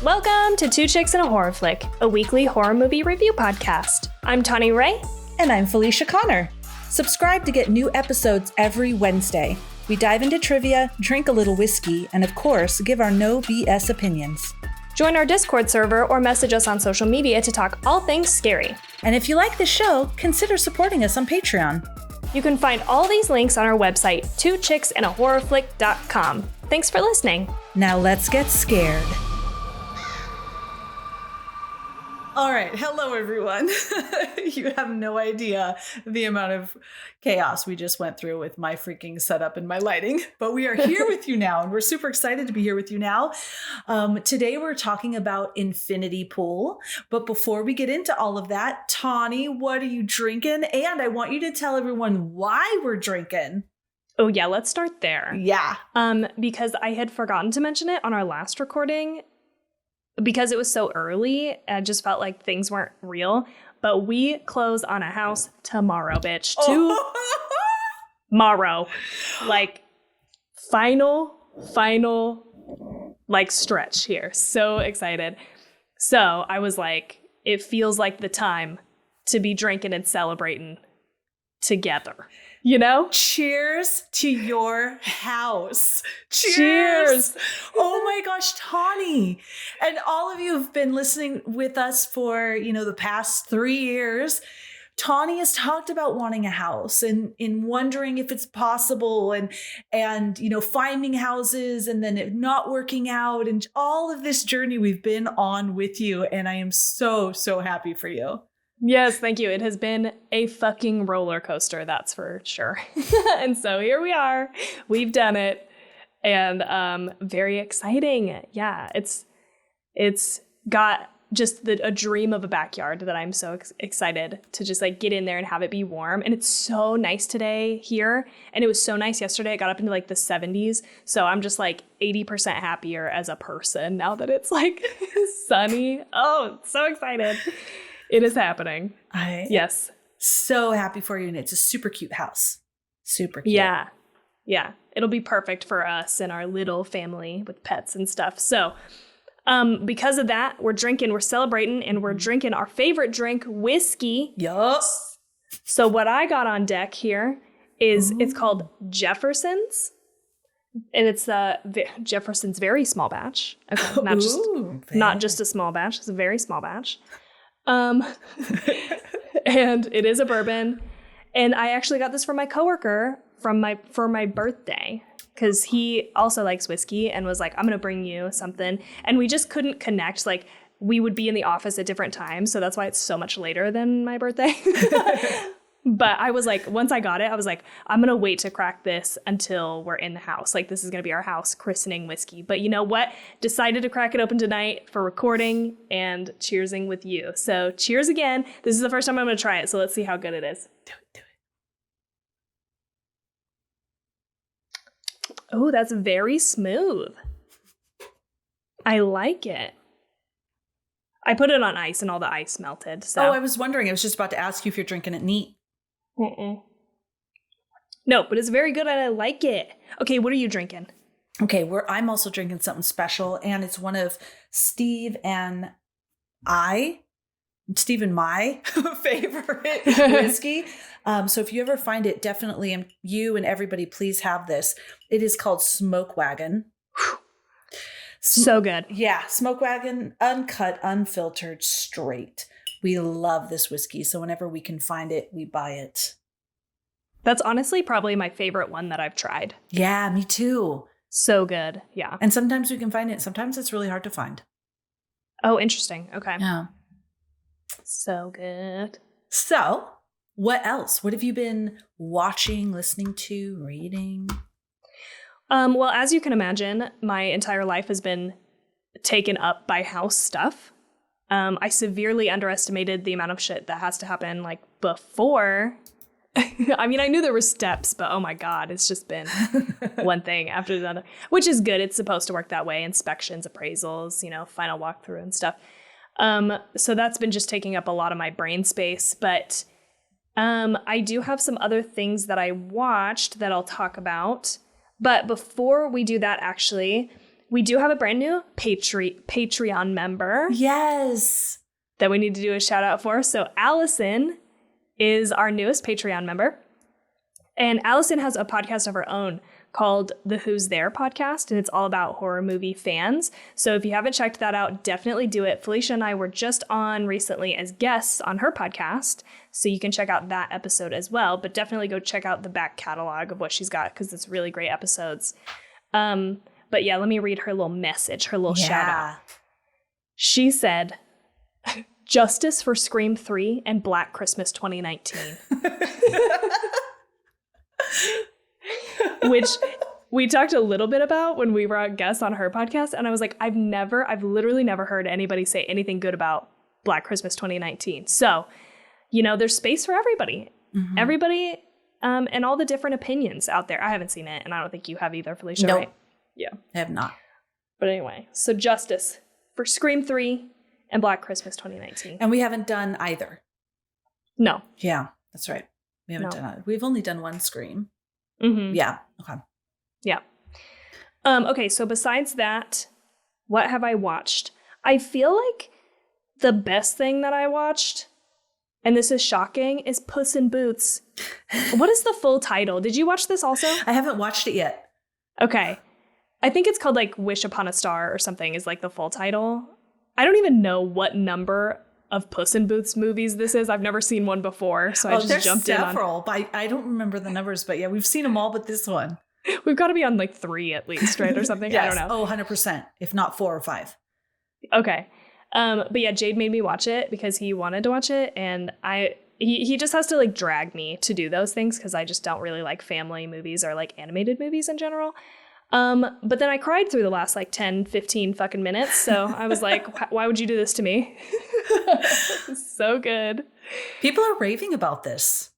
Welcome to Two Chicks and a Horror Flick, a weekly horror movie review podcast. I'm Tawny Ray. And I'm Felicia Connor. Subscribe to get new episodes every Wednesday. We dive into trivia, drink a little whiskey, and of course, give our no BS opinions. Join our Discord server or message us on social media to talk all things scary. And if you like the show, consider supporting us on Patreon. You can find all these links on our website, twochicksandahorrorflick.com. Thanks for listening. Now let's get scared. All right. Hello, everyone. You have no idea the amount of chaos we just went through with my freaking setup and my lighting, but we are here with you now, and we're super excited to be here with you now. Today, we're talking about Infinity Pool. But before we get into all of that, Tawny, what are you drinking? And I want you to tell everyone why we're drinking. Oh, yeah. Let's start there. Yeah. Because I had forgotten to mention it on our last recording. Because it was so early, I just felt like things weren't real. But we close on a house tomorrow, bitch. Tomorrow. Like, final, like, stretch here. So excited. So I was like, it feels like the time to be drinking and celebrating together. You know? Cheers to your house. Cheers. Oh my gosh, Tawny. And all of you have been listening with us for, the past 3 years. Tawny has talked about wanting a house and wondering if it's possible and finding houses and then it not working out and all of this journey we've been on with you. And I am so, so happy for you. Yes, thank you. It has been a fucking roller coaster, that's for sure. And so here we are. We've done it. And very exciting. Yeah, it's got just a dream of a backyard that I'm so excited to just like get in there and have it be warm. And it's so nice today here. And it was so nice yesterday. I got up into like the 70s. So I'm just like 80% happier as a person now that it's like sunny. Oh, so excited. It is happening. Yes. So happy for you. And it's a super cute house. Super cute. Yeah. Yeah. It'll be perfect for us and our little family with pets and stuff. So because of that, we're celebrating, and we're drinking our favorite drink, whiskey. Yes. So what I got on deck here is it's called Jefferson's. And it's Jefferson's very small batch. Okay, not just a small batch. It's a very small batch. And it is a bourbon, and I actually got this from my coworker for my birthday because he also likes whiskey and was like, I'm gonna bring you something, and we just couldn't connect. Like, we would be in the office at different times, so that's why it's so much later than my birthday. But I was like, once I got it, I was like, I'm going to wait to crack this until we're in the house. Like, this is going to be our house christening whiskey. But you know what? Decided to crack it open tonight for recording and cheersing with you. So cheers again. This is the first time I'm going to try it. So let's see how good it is. Do it. Oh, that's very smooth. I like it. I put it on ice and all the ice melted. So. Oh, I was wondering. I was just about to ask you if you're drinking it neat. No, but it's very good and I like it. Okay, what are you drinking? Okay, I'm also drinking something special, and it's one of Steve and my favorite whiskey. So if you ever find it, definitely, you and everybody, please have this. It is called Smoke Wagon. So good. Yeah, Smoke Wagon, uncut, unfiltered, straight. We love this whiskey, so whenever we can find it, we buy it. That's honestly probably my favorite one that I've tried. Yeah, me too. So good, yeah. And sometimes we can find it. Sometimes it's really hard to find. Oh, interesting. Okay. Yeah. So good. So, what else? What have you been watching, listening to, reading? Well, as you can imagine, my entire life has been taken up by house stuff. I severely underestimated the amount of shit that has to happen like before. I mean, I knew there were steps, but oh my God, it's just been one thing after another, which is good. It's supposed to work that way. Inspections, appraisals, final walkthrough and stuff. So that's been just taking up a lot of my brain space. But I do have some other things that I watched that I'll talk about. But before we do that, actually, we do have a brand new Patreon member. Yes. That we need to do a shout out for. So Allison is our newest Patreon member. And Allison has a podcast of her own called the Who's There podcast, and it's all about horror movie fans. So if you haven't checked that out, definitely do it. Felicia and I were just on recently as guests on her podcast, so you can check out that episode as well. But definitely go check out the back catalog of what she's got, because it's really great episodes. But yeah, let me read her little message, her little shout out. She said, "Justice for Scream 3 and Black Christmas 2019." Which we talked a little bit about when we were guests on her podcast. And I was like, I've literally never heard anybody say anything good about Black Christmas 2019. So, there's space for everybody. Mm-hmm. Everybody and all the different opinions out there. I haven't seen it, and I don't think you have either, Felicia, nope. right? Yeah. I have not. But anyway, so Justice for Scream 3 and Black Christmas 2019. And we haven't done either. No. Yeah, that's right. We haven't done it. We've only done one Scream. Mm-hmm. Yeah. Okay. Yeah. Okay, so besides that, what have I watched? I feel like the best thing that I watched, and this is shocking, is Puss in Boots. What is the full title? Did you watch this also? I haven't watched it yet. Okay. I think it's called like Wish Upon a Star or something is like the full title. I don't even know what number of Puss in Boots movies this is. I've never seen one before, so I just jumped in on. There's several, but I don't remember the numbers. But yeah, we've seen them all, but this one. We've got to be on like 3 at least, right, or something. Yes. I don't know. Oh, 100%, if not 4 or 5. Okay, but yeah, Jade made me watch it because he wanted to watch it, and he just has to like drag me to do those things because I just don't really like family movies or like animated movies in general. But then I cried through the last like 10, 15 fucking minutes. So I was like, why would you do this to me? So good. People are raving about this.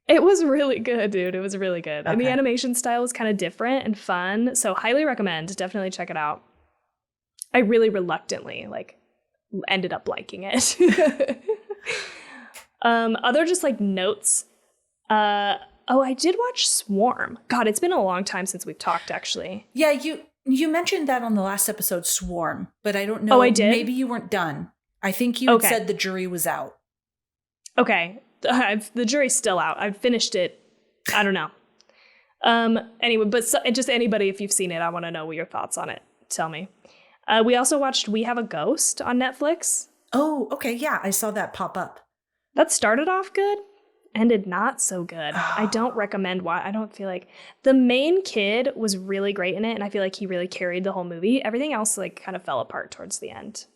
It was really good, dude. It was really good. Okay. And the animation style was kind of different and fun. So highly recommend. Definitely check it out. I really reluctantly like ended up liking it. Other just like notes. Oh, I did watch Swarm. God, it's been a long time since we've talked, actually. Yeah, you mentioned that on the last episode, Swarm, but I don't know. Oh, I did? Maybe you weren't done. I think you had said the jury was out. Okay. The jury's still out. I've finished it. I don't know. Anyway, but just anybody, if you've seen it, I want to know what your thoughts on it. Tell me. We also watched We Have a Ghost on Netflix. Oh, okay. Yeah, I saw that pop up. That started off good. Ended not so good. I don't recommend why. I don't feel like the main kid was really great in it, and I feel like he really carried the whole movie. Everything else like kind of fell apart towards the end.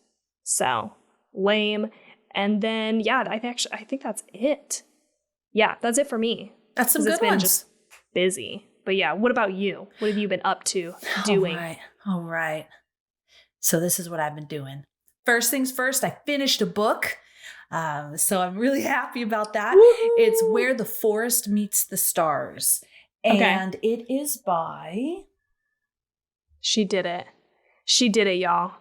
So lame. And then yeah, I think that's it. Yeah, that's it for me. That's some good it's been ones. Just busy. But yeah, what about you? What have you been up to doing? All right. So this is what I've been doing. First things first, I finished a book. So I'm really happy about that. Woo-hoo! It's Where the Forest Meets the Stars. And it is by... She did it. She did it, y'all.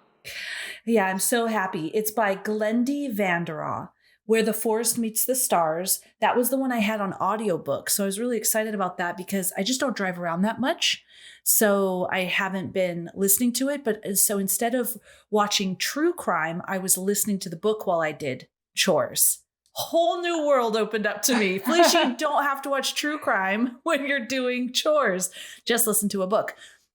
Yeah, I'm so happy. It's by Glendy Vanderaw, Where the Forest Meets the Stars. That was the one I had on audiobook. So I was really excited about that because I just don't drive around that much. So I haven't been listening to it. But so instead of watching true crime, I was listening to the book while I did chores. Whole new world opened up to me. Felicia, you don't have to watch true crime when you're doing chores. Just listen to a book.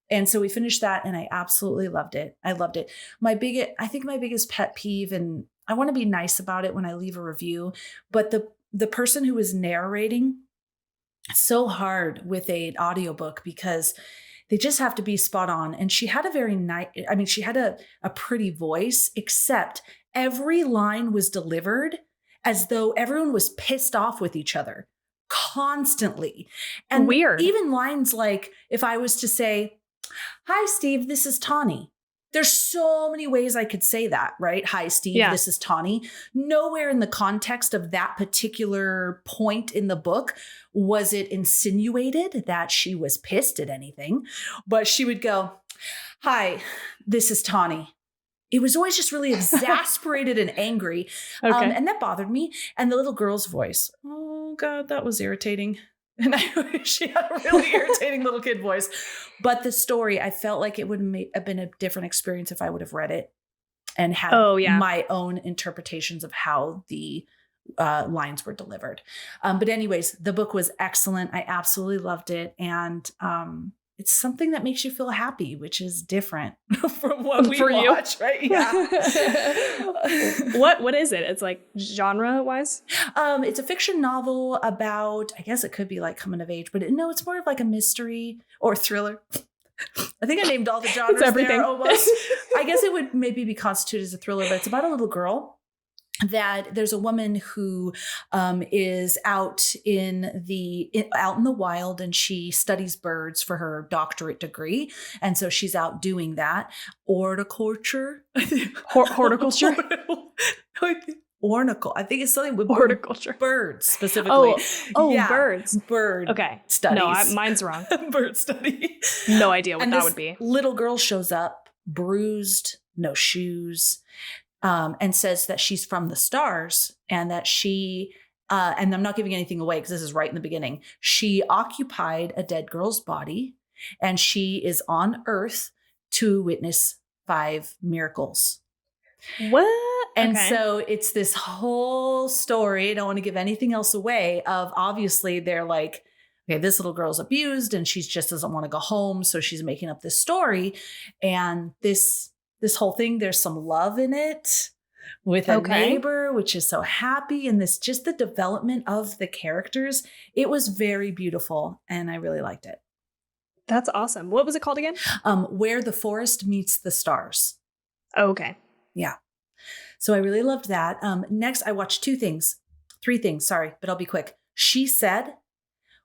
And so we finished that and I absolutely loved it. I loved it. I think my biggest pet peeve, and I want to be nice about it when I leave a review, but the person who is narrating, it's so hard with an audiobook because they just have to be spot on. And she had a very nice, she had a pretty voice, except every line was delivered as though everyone was pissed off with each other constantly. And weird. Even lines like, if I was to say, "Hi, Steve, this is Tawny." There's so many ways I could say that, right? "Hi, Steve, This is Tawny." Nowhere in the context of that particular point in the book was it insinuated that she was pissed at anything, but she would go, "Hi, this is Tawny." It was always just really exasperated and angry. Okay. And that bothered me. And the little girl's voice. Oh, God, that was irritating. And she had a really irritating little kid voice. But the story, I felt like it would have been a different experience if I would have read it and had my own interpretations of how the lines were delivered. But anyways, the book was excellent. I absolutely loved it. And it's something that makes you feel happy, which is different from what we watch, right? Yeah. What is it? It's like genre wise? It's a fiction novel about, I guess it could be like coming of age, but it's more of like a mystery or thriller. I think I named all the genres there almost. I guess it would maybe be constituted as a thriller, but it's about a little girl that there's a woman who is out in the wild, and she studies birds for her doctorate degree. And so she's out doing that. Horticulture. Horticulture? Ornicle. I think it's something with horticulture. Birds specifically. Birds. Bird studies. No, mine's wrong. Bird study. No idea what that would be. Little girl shows up, bruised, no shoes, and says that she's from the stars and that she, and I'm not giving anything away because this is right in the beginning, she occupied a dead girl's body and she is on Earth to witness 5 miracles. What? And so it's this whole story. I don't want to give anything else away of, obviously they're like, okay, this little girl's abused and she just doesn't want to go home. So she's making up this story. And this whole thing, there's some love in it with a neighbor, which is so happy. And this, just the development of the characters, it was very beautiful. And I really liked it. That's awesome. What was it called again? Where the Forest Meets the Stars. Okay. Yeah. So I really loved that. Next, I watched 3 things, but I'll be quick. She Said,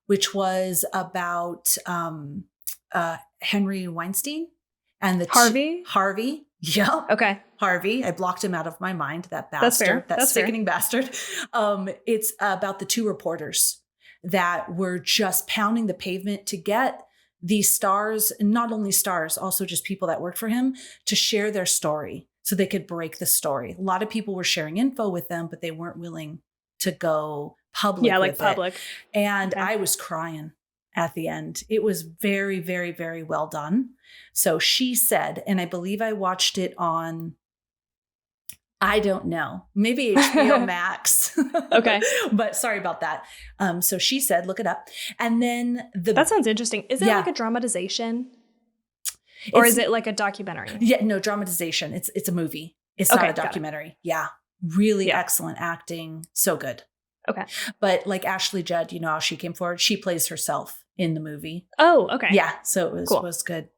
which was about Henry Weinstein and the Harvey. Yeah. Okay. Harvey. I blocked him out of my mind. That bastard. That sickening bastard. It's about the 2 reporters that were just pounding the pavement to get these stars, and not only stars, also just people that worked for him, to share their story so they could break the story. A lot of people were sharing info with them, but they weren't willing to go public. Yeah, like public. And I was crying at the end. It was very, very, very well done. So She Said, and I believe I watched it on, I don't know, maybe HBO Max. Okay. But sorry about that. So She Said, look it up. And then that sounds interesting. Is it like a dramatization? Or is it like a documentary? Yeah, no, dramatization. It's a movie. It's not a documentary. Yeah. Really excellent acting. So good. Okay. But like Ashley Judd, you know how she came forward? She plays herself in the movie. Oh, okay. Yeah. So it was good.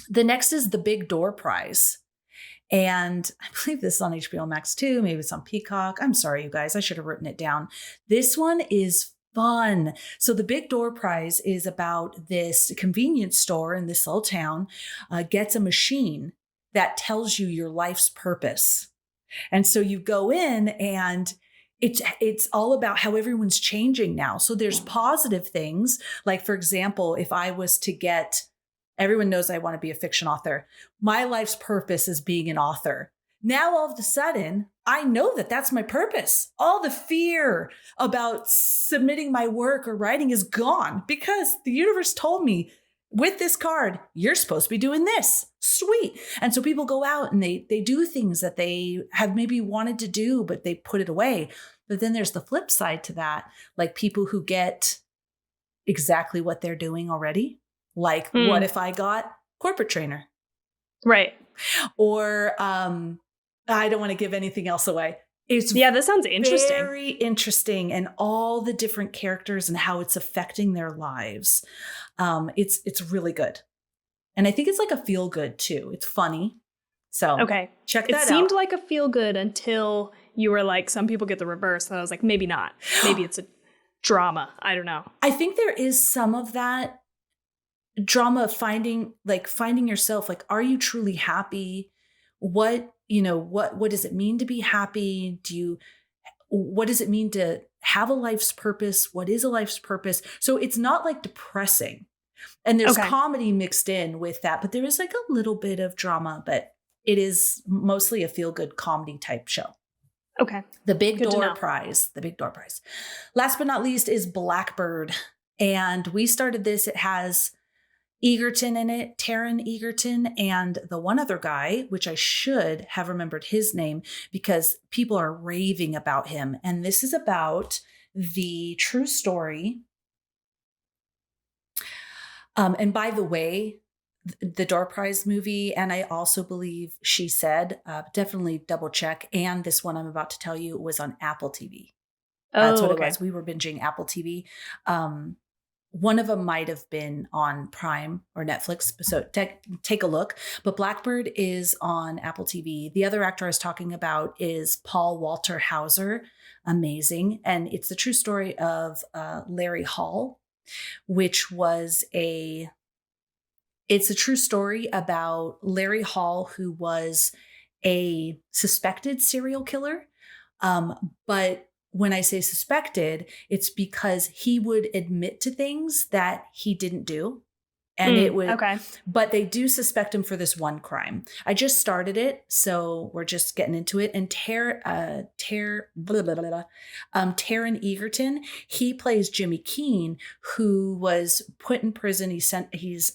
The next is the Big Door Prize. And I believe this is on HBO Max too. Maybe it's on Peacock. I'm sorry, you guys. I should have written it down. This one is fun. So the Big Door Prize is about this convenience store in this little town gets a machine that tells you your life's purpose. And so you go in and it's all about how everyone's changing now. So there's positive things. Like, for example, if I was to get, everyone knows I want to be a fiction author. My life's purpose is being an author. Now, all of a sudden, I know that that's my purpose. All the fear about submitting my work or writing is gone because the universe told me with this card, you're supposed to be doing this. Sweet. And so people go out and they do things that they have maybe wanted to do, but they put it away. But then there's the flip side to that, like people who get exactly what they're doing already. Like, what if I got corporate trainer? Right. Or I don't want to give anything else away. This sounds interesting. Very interesting, and all the different characters and how it's affecting their lives. It's really good, and I think it's like a feel good too. It's funny, so check that out. It seemed like a feel good until you were like, some people get the reverse, and I was like, maybe not. Maybe it's a drama. I don't know. I think there is some of that drama of finding yourself. Like, are you truly happy? What does it mean to be happy? What does it mean to have a life's purpose? What is a life's purpose? So it's not like depressing, and there's comedy mixed in with that, but there is like a little bit of drama, but it is mostly a feel-good comedy type show. Okay. The Big Good to Door know. Prize. The Big Door Prize. Last but not least is Blackbird. And we started this. It has Egerton in it, Taron Egerton, and the one other guy, which I should have remembered his name because people are raving about him. And this is about the true story. And by the way, the Door Prize movie, and I also believe She Said, definitely double check. And this one I'm about to tell you was on Apple TV. That's what it was. We were binging Apple TV. One of them might have been on Prime or Netflix, so take a look. But Blackbird is on Apple TV. The other actor I was talking about is Paul Walter Hauser. Amazing. And it's the true story of Larry Hall, which was it's a true story about Larry Hall, who was a suspected serial killer. But when I say suspected, it's because he would admit to things that he didn't do. And it would, but they do suspect him for this one crime. I just started it, so we're just getting into it. And Taron Egerton, he plays Jimmy Keene, who was put in prison. He's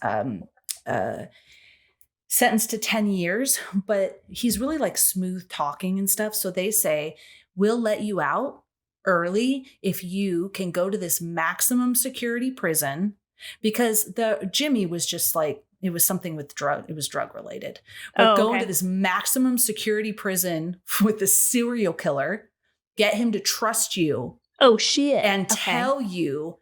sentenced to 10 years, but he's really like smooth talking and stuff. So they say, we'll let you out early if you can go to this maximum security prison, because Jimmy was just like, it was something with it was drug related. But go into this maximum security prison with this serial killer, get him to trust you. Oh shit. And tell you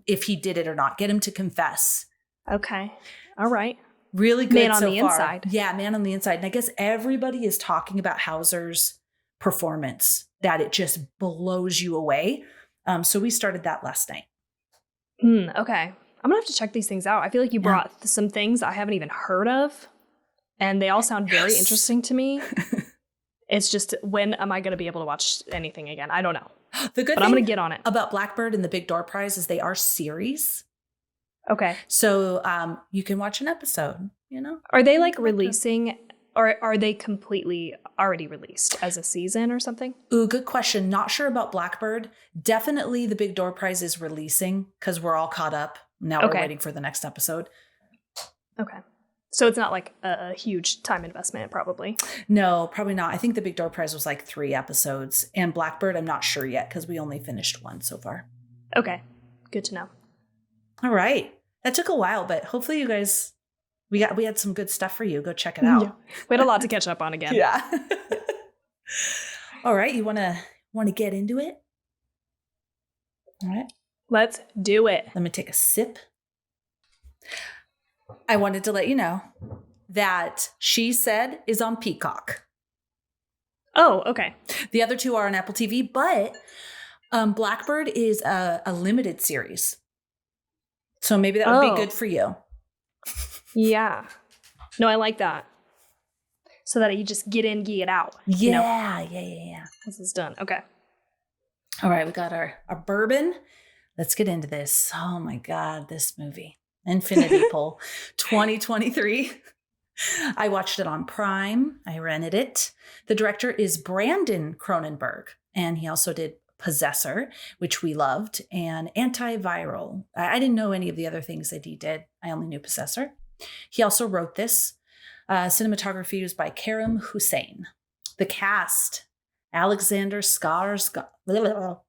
if he did it or not, get him to confess. Okay. All right. Really good man on so the far. Inside. Yeah, man on the inside. And I guess everybody is talking about Hauser's performance, that it just blows you away. So we started that last night. Okay. I'm going to have to check these things out. I feel like you brought some things I haven't even heard of, and they all sound very interesting to me. It's just, when am I going to be able to watch anything again? I don't know. The good thing I'm going to get on it. About Blackbird and the Big Door Prize is they are series. Okay. So you can watch an episode, Are they like releasing, or are they completely already released as a season or something? Ooh, good question. Not sure about Blackbird. Definitely the Big Door Prize is releasing because we're all caught up. Now we're waiting for the next episode. Okay. So it's not like a huge time investment, probably. No, probably not. I think the Big Door Prize was like 3 episodes. And Blackbird, I'm not sure yet because we only finished 1 so far. Okay. Good to know. All right. That took a while, but hopefully you guys, we had some good stuff for you. Go check it out. Yeah. We had a lot to catch up on again. Yeah. All right. You want to get into it? All right. Let's do it. Let me take a sip. I wanted to let you know that She Said is on Peacock. Oh, okay. The other 2 are on Apple TV, but Blackbird is a limited series. So maybe that would be good for you. Yeah. No, I like that. So that you just get in, get out. Yeah, yeah. This is done. Okay. All right, we got our bourbon. Let's get into this. Oh my God, this movie. Infinity Pool 2023. I watched it on Prime. I rented it. The director is Brandon Cronenberg, and he also did Possessor, which we loved, and Antiviral. I didn't know any of the other things that he did. I only knew Possessor. He also wrote this. Cinematography was by Karim Hussein. The cast, Alexander Skarsgård.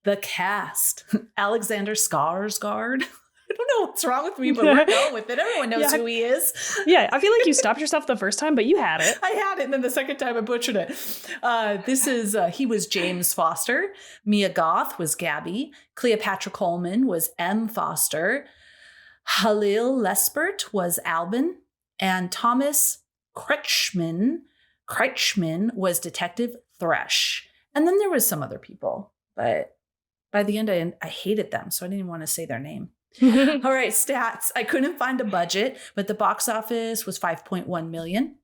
The cast, Alexander Skarsgård. I don't know what's wrong with me, but we're going with it. Everyone knows who he is. Yeah, I feel like you stopped yourself the first time, but you had it. I had it, and then the second time I butchered it. He was James Foster. Mia Goth was Gabby. Cleopatra Coleman was M. Foster. Halil Lespert was Albin. And Thomas Kretschmann was Detective Thresh. And then there was some other people, but by the end I hated them, so I didn't even want to say their name. All right, stats. I couldn't find a budget, but the box office was 5.1 million.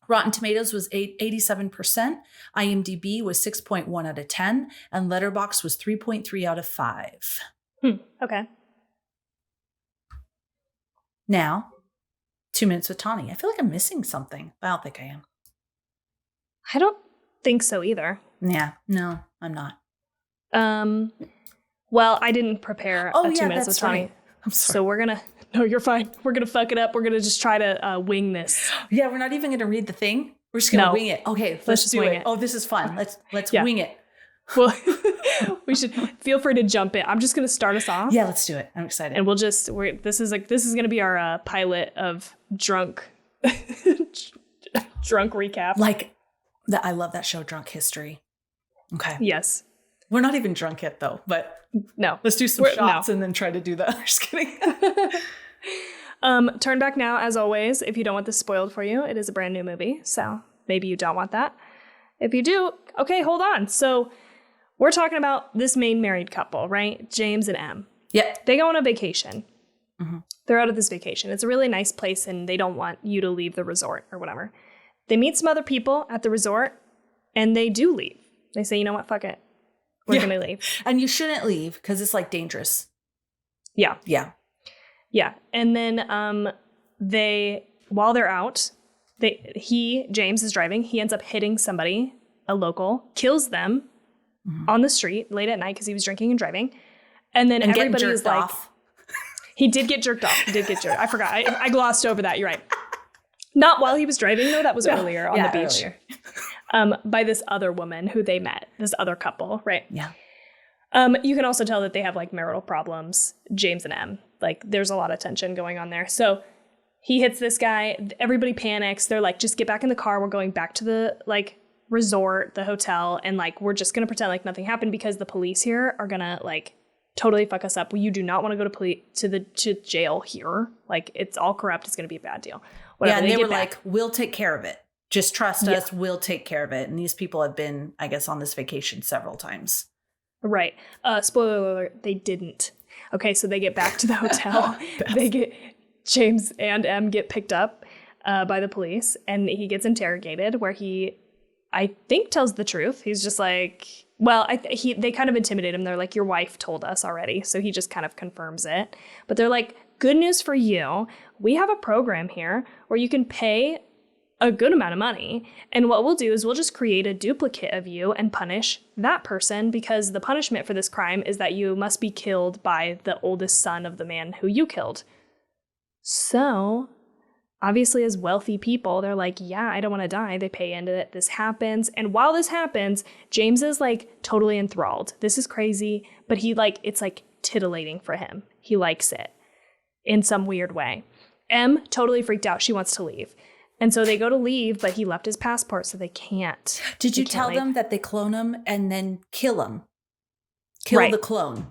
Rotten Tomatoes was 87%. IMDb was 6.1 out of 10. And Letterboxd was 3.3 out of 5. Okay. Now, 2 minutes with Tawny. I feel like I'm missing something, but I don't think I am. I don't think so either. Yeah. No, I'm not. Well, I didn't prepare 2 minutes with Tawny. Right. I'm sorry. So we're going to... No, you're fine. We're going to fuck it up. We're going to just try to wing this. Yeah, we're not even going to read the thing. We're just going to wing it. Okay, let's just do wing it. Oh, this is fun. Let's Yeah. wing it. Well, we should feel free to jump in. I'm just going to start us off. Yeah, let's do it. I'm excited. And this is going to be our pilot of drunk recap. I love that show, Drunk History. Okay. Yes. We're not even drunk yet, though, but no. Let's do some shots and then try to do that. Just kidding. Turn back now, as always, if you don't want this spoiled for you. It is a brand new movie, so maybe you don't want that. If you do, okay, hold on. So we're talking about this main married couple, right? James and Em. Yep. They go on a vacation. Mm-hmm. They're out of this vacation. It's a really nice place, and they don't want you to leave the resort or whatever. They meet some other people at the resort, and they do leave. They say, you know what, fuck it. We're going to leave. And you shouldn't leave because it's dangerous. Yeah. Yeah. Yeah. And then while they're out, James is driving. He ends up hitting somebody, a local, kills them on the street late at night because he was drinking and driving. And then everybody is like, off. He did get jerked off. He did get jerked. I forgot. I glossed over that. You're right. Not while he was driving, though. That was earlier on the beach. By this other woman who they met, this other couple, right? Yeah. You can also tell that they have marital problems, James and Em. There's a lot of tension going on there. So he hits this guy. Everybody panics. They're like, just get back in the car. We're going back to the resort, the hotel, and we're just gonna pretend like nothing happened because the police here are gonna totally fuck us up. You do not want to go to jail here. It's all corrupt. It's gonna be a bad deal. Whatever. Yeah, and they were like, we'll take care of it. Just trust us. We'll take care of it. And these people have been, I guess, on this vacation several times. Right. Spoiler alert, they didn't. Okay, so they get back to the hotel. James and Em get picked up by the police, and he gets interrogated where he, I think, tells the truth. He's just like, well, they kind of intimidate him. They're like, your wife told us already. So he just kind of confirms it. But they're like, good news for you. We have a program here where you can pay a good amount of money. And what we'll do is we'll just create a duplicate of you and punish that person because the punishment for this crime is that you must be killed by the oldest son of the man who you killed. So obviously, as wealthy people, they're like, yeah, I don't want to die. They pay into it. This happens. And while this happens, James is totally enthralled. This is crazy. But it's titillating for him. He likes it in some weird way. Em totally freaked out. She wants to leave. And so they go to leave, but he left his passport, so they can't. Did you tell them that they clone him and then kill him? Kill the clone.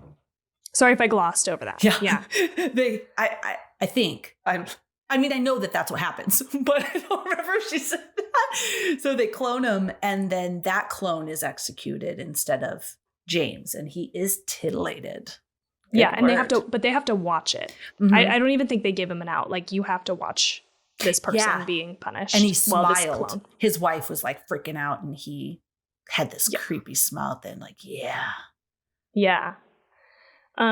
Sorry if I glossed over that. Yeah. I think. I know that that's what happens, but I don't remember if she said that. So they clone him, and then that clone is executed instead of James, and he is titillated. Yeah, and they have to watch it. Mm-hmm. I don't even think they give him an out. You have to watch this person being punished. And he smiled. His wife was freaking out, and he had this creepy smile at them, yeah. Yeah.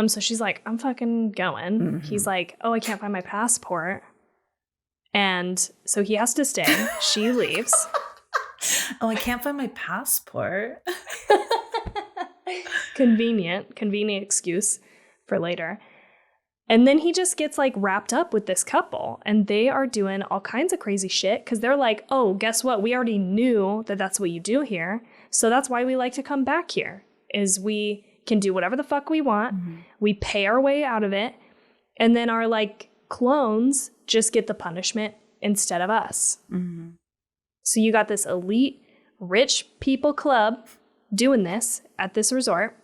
So she's like, I'm fucking going. Mm-hmm. He's like, oh, I can't find my passport. And so he has to stay. She leaves. Oh, I can't find my passport. Convenient excuse for later. And then he just gets wrapped up with this couple, and they are doing all kinds of crazy shit because they're like, oh, guess what? We already knew that that's what you do here. So that's why we like to come back here, is we can do whatever the fuck we want. Mm-hmm. We pay our way out of it. And then our clones just get the punishment instead of us. Mm-hmm. So you got this elite rich people club doing this at this resort.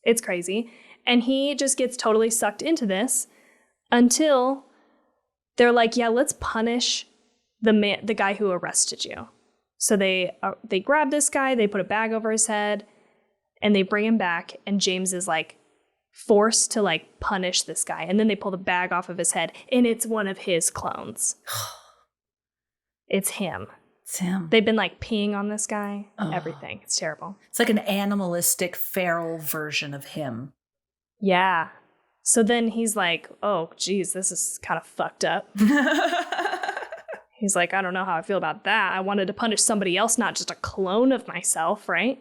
It's crazy. And he just gets totally sucked into this until they're like, yeah, let's punish the guy who arrested you. So they grab this guy, they put a bag over his head, and they bring him back. And James is forced to punish this guy. And then they pull the bag off of his head, and it's one of his clones. It's him. It's him. They've been peeing on this guy. Everything. It's terrible. It's an animalistic, feral version of him. Yeah. So then he's like, oh, geez, this is kind of fucked up. He's like, I don't know how I feel about that. I wanted to punish somebody else, not just a clone of myself, right?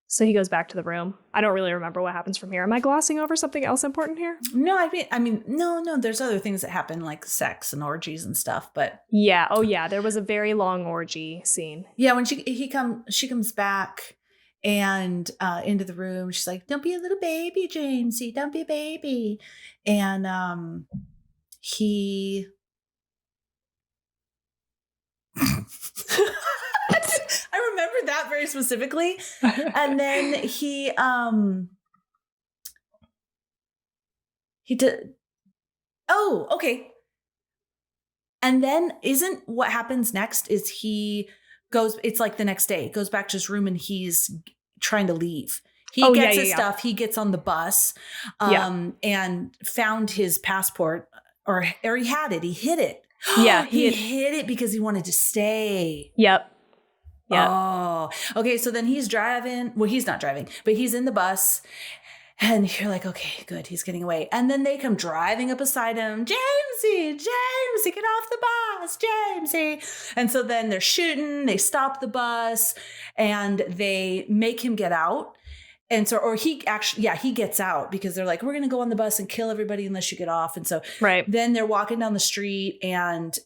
So he goes back to the room. I don't really remember what happens from here. Am I glossing over something else important here? No, I mean, no. There's other things that happen, like sex and orgies and stuff. But yeah, oh yeah, there was a very long orgy scene. Yeah, when she comes back and into the room, she's like, "Don't be a little baby, Jamesy. Don't be a baby." And he. I remember that very specifically. And then he did. Oh, okay. And then isn't what happens next is he goes, it's like the next day, goes back to his room and he's trying to leave. He gets his stuff. He gets on the bus and found his passport or he had it. He hid it. Yeah. He hid it because he wanted to stay. Yep. Yeah. Oh, okay. So then he's driving. Well, he's not driving, but he's in the bus. And you're like, okay, good. He's getting away. And then they come driving up beside him. Jamesy, get off the bus, Jamesy. And so then they're shooting. They stop the bus and they make him get out. And so, or he actually, he gets out because they're like, we're going to go on the bus and kill everybody unless you get off. And so then they're walking down the street and,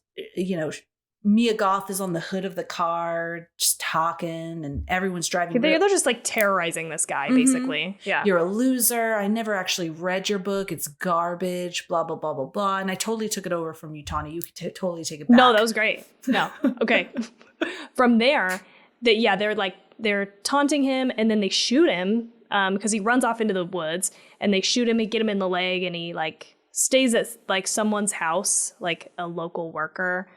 Mia Goth is on the hood of the car just talking and everyone's driving. They're just like terrorizing this guy, basically. Yeah. You're a loser. I never actually read your book. It's garbage, blah, blah, blah, blah, blah. And I totally took it over from you, Tawny. You could totally take it back. No, that was great. No. Okay. From there, they're taunting him and then they shoot him because he runs off into the woods and they shoot him and get him in the leg and he like stays at like someone's house, like a local worker.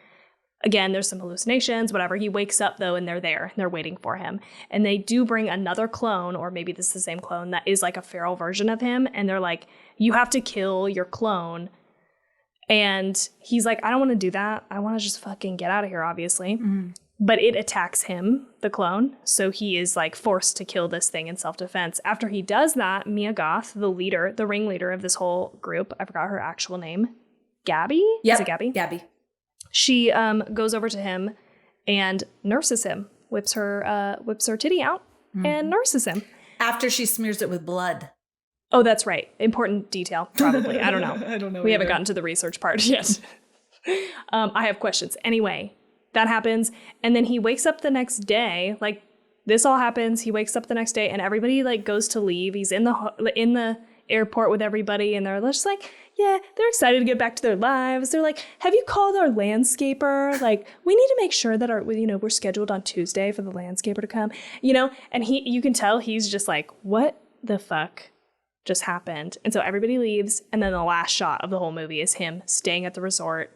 Again, there's some hallucinations, whatever. He wakes up, though, and they're there. And they're waiting for him. And they do bring another clone, or maybe this is the same clone, that is like a feral version of him. And they're like, you have to kill your clone. And he's like, I don't want to do that. I want to just fucking get out of here, obviously. Mm-hmm. But it attacks him, the clone. So he is like forced to kill this thing in self-defense. After he does that, Mia Goth, the ringleader of this whole group, I forgot her actual name. Gabby? Yep. Is it Gabby? Gabby. She goes over to him and nurses him, whips her titty out and nurses him. After she smears it with blood. Oh, that's right. Important detail, probably. I don't know. I don't know. We haven't gotten to the research part yet. I have questions. Anyway, that happens. And then he wakes up the next day. Like, this all happens. He wakes up the next day and everybody, like, goes to leave. He's in the airport with everybody and they're just like, yeah, they're excited to get back to their lives. They're like, have you called our landscaper? Like, we need to make sure that we're scheduled on Tuesday for the landscaper to come, and you can tell he's just like, what the fuck just happened? And so everybody leaves. And then the last shot of the whole movie is him staying at the resort,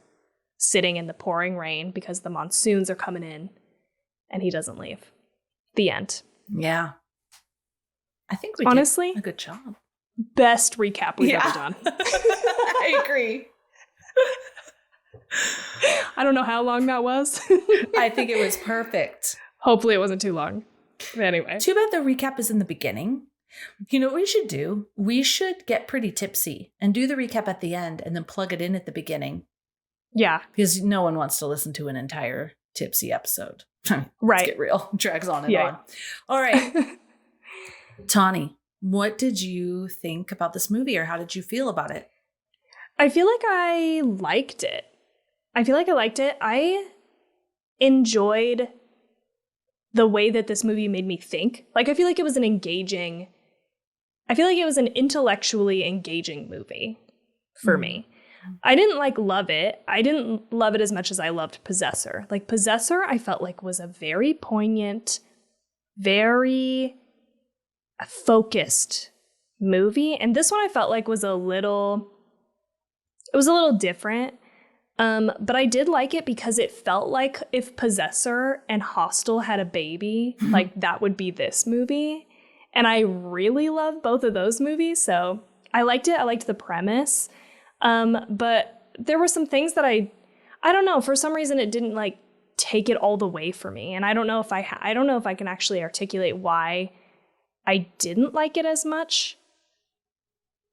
sitting in the pouring rain because the monsoons are coming in and he doesn't leave. The end. Yeah. I think we honestly did a good job. Best recap we've ever done. I agree. I don't know how long that was. I think it was perfect. Hopefully it wasn't too long. But anyway. Too bad the recap is in the beginning. You know what we should do? We should get pretty tipsy and do the recap at the end and then plug it in at the beginning. Yeah. Because no one wants to listen to an entire tipsy episode. Right. Let's get real. Drags on and on. All right. Tawny, what did you think about this movie or how did you feel about it? I feel like I liked it. I enjoyed the way that this movie made me think. Like, I feel like it was an intellectually engaging movie for me. I didn't love it. I didn't love it as much as I loved Possessor. Like, Possessor, I felt like was a very poignant, very focused movie. And this one I felt like was a little different. But I did like it because it felt like if Possessor and Hostel had a baby, like that would be this movie. And I really love both of those movies. So I liked it. I liked the premise. But there were some things that I don't know, for some reason it didn't take it all the way for me. And I don't know if I can actually articulate why I didn't like it as much.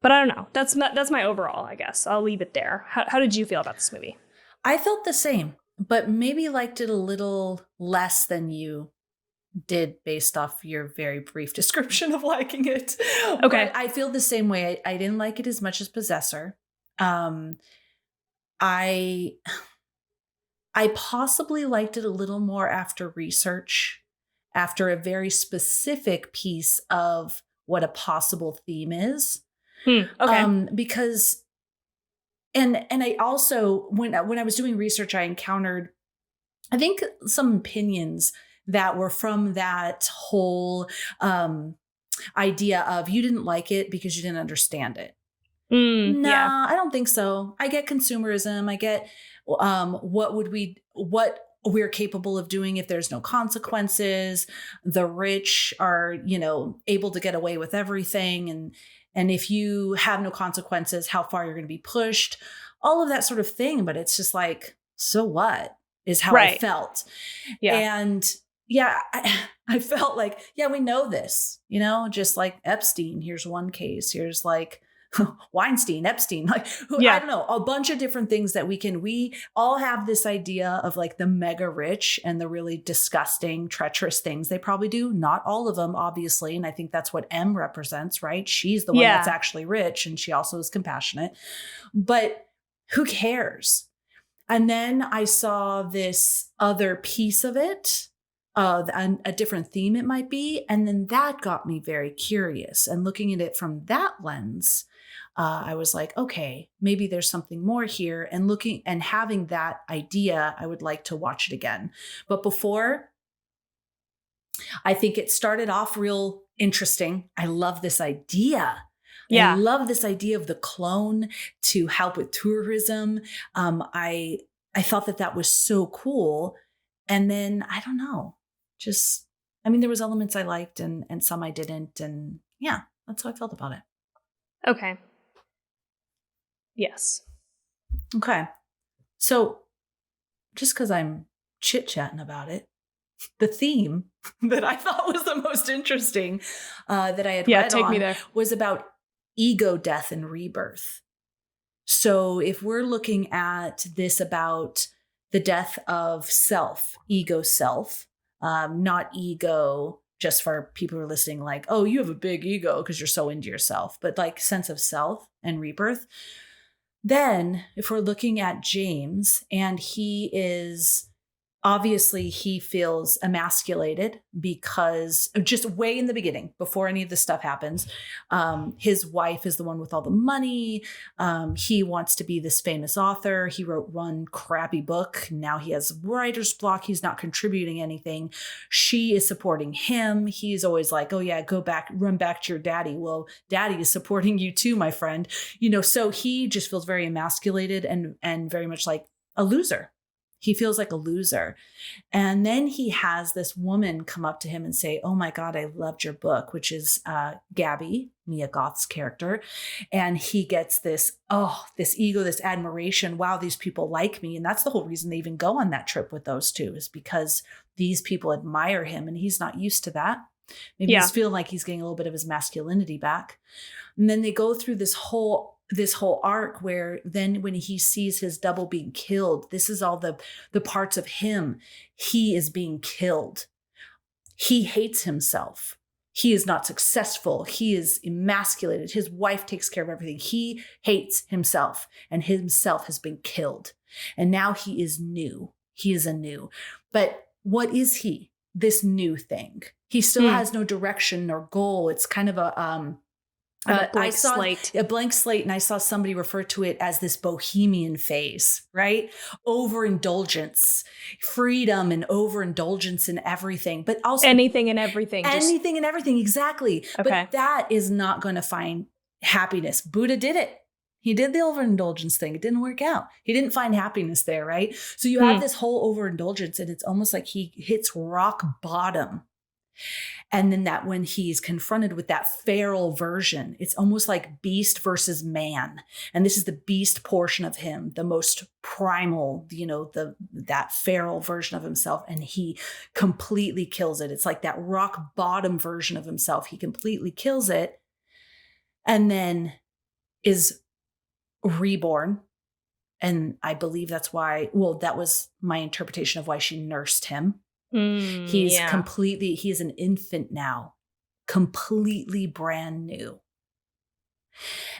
But I don't know. That's my overall, I guess. I'll leave it there. How did you feel about this movie? I felt the same. but maybe liked it a little less than you did based off your very brief description of liking it. Okay. But I feel the same way. I didn't like it as much as Possessor. I possibly liked it a little more after research, after a very specific piece of what a possible theme is. Okay. Because and I also when I was doing research, I encountered, I think, some opinions that were from that whole idea of you didn't like it because you didn't understand it. Yeah. I don't think so. I get consumerism. I get what we're capable of doing if there's no consequences. The rich are, able to get away with everything. And if you have no consequences, how far you're going to be pushed, all of that sort of thing. But it's just like, so what is how I felt. Yeah. And yeah, I felt like, yeah, we know this, just like Epstein. Here's one case. Here's like Weinstein, Epstein, like I don't know, a bunch of different things that we all have this idea of like the mega rich and the really disgusting, treacherous things they probably do. Not all of them, obviously. And I think that's what M represents, right? She's the one that's actually rich, and she also is compassionate, but who cares? And then I saw this other piece of it, a different theme it might be. And then that got me very curious. And looking at it from that lens, I was like, okay, maybe there's something more here. And looking and having that idea, I would like to watch it again. But before, I think it started off real interesting. I love this idea. Yeah. I love this idea of the clone to help with tourism. I thought that was so cool. And then I don't know, there was elements I liked and some I didn't. And yeah, that's how I felt about it. Okay. Yes. Okay. So just because I'm chit-chatting about it, the theme that I thought was the most interesting that I had read on me there was about ego death and rebirth. So if we're looking at this about the death of self, ego self, not ego just for people who are listening, like, oh, you have a big ego because you're so into yourself, but like sense of self and rebirth. Then if we're looking at James, and he feels emasculated because just way in the beginning, before any of this stuff happens, his wife is the one with all the money. He wants to be this famous author. He wrote one crappy book. Now he has writer's block. He's not contributing anything. She is supporting him. He's always like, oh yeah, run back to your daddy. Well, daddy is supporting you too, my friend. So he just feels very emasculated and very much like a loser. He feels like a loser. And then he has this woman come up to him and say, oh my God, I loved your book, which is Gabby, Mia Goth's character. And he gets this ego, this admiration. Wow, these people like me. And that's the whole reason they even go on that trip with those two, is because these people admire him and he's not used to that. Maybe he's feeling like he's getting a little bit of his masculinity back. And then they go through this whole arc where then when he sees his double being killed, this is all the parts of him. He is being killed. He hates himself. He is not successful. He is emasculated. His wife takes care of everything. He hates himself, and himself has been killed. And now he is new. He is anew. But what is he? This new thing. He still has no direction nor goal. It's kind of a blank slate. And I saw somebody refer to it as this bohemian phase, right? Overindulgence, freedom and overindulgence in everything, but also anything and everything. Exactly. Okay. But that is not going to find happiness. Buddha did it. He did the overindulgence thing. It didn't work out. He didn't find happiness there, right? So you have this whole overindulgence, and it's almost like he hits rock bottom. And then that when he's confronted with that feral version, it's almost like beast versus man. And this is the beast portion of him, the most primal, that feral version of himself. And he completely kills it. It's like that rock bottom version of himself. He completely kills it and then is reborn And I believe that's why, well, that was my interpretation of why she nursed him. He's he is an infant now, completely brand new.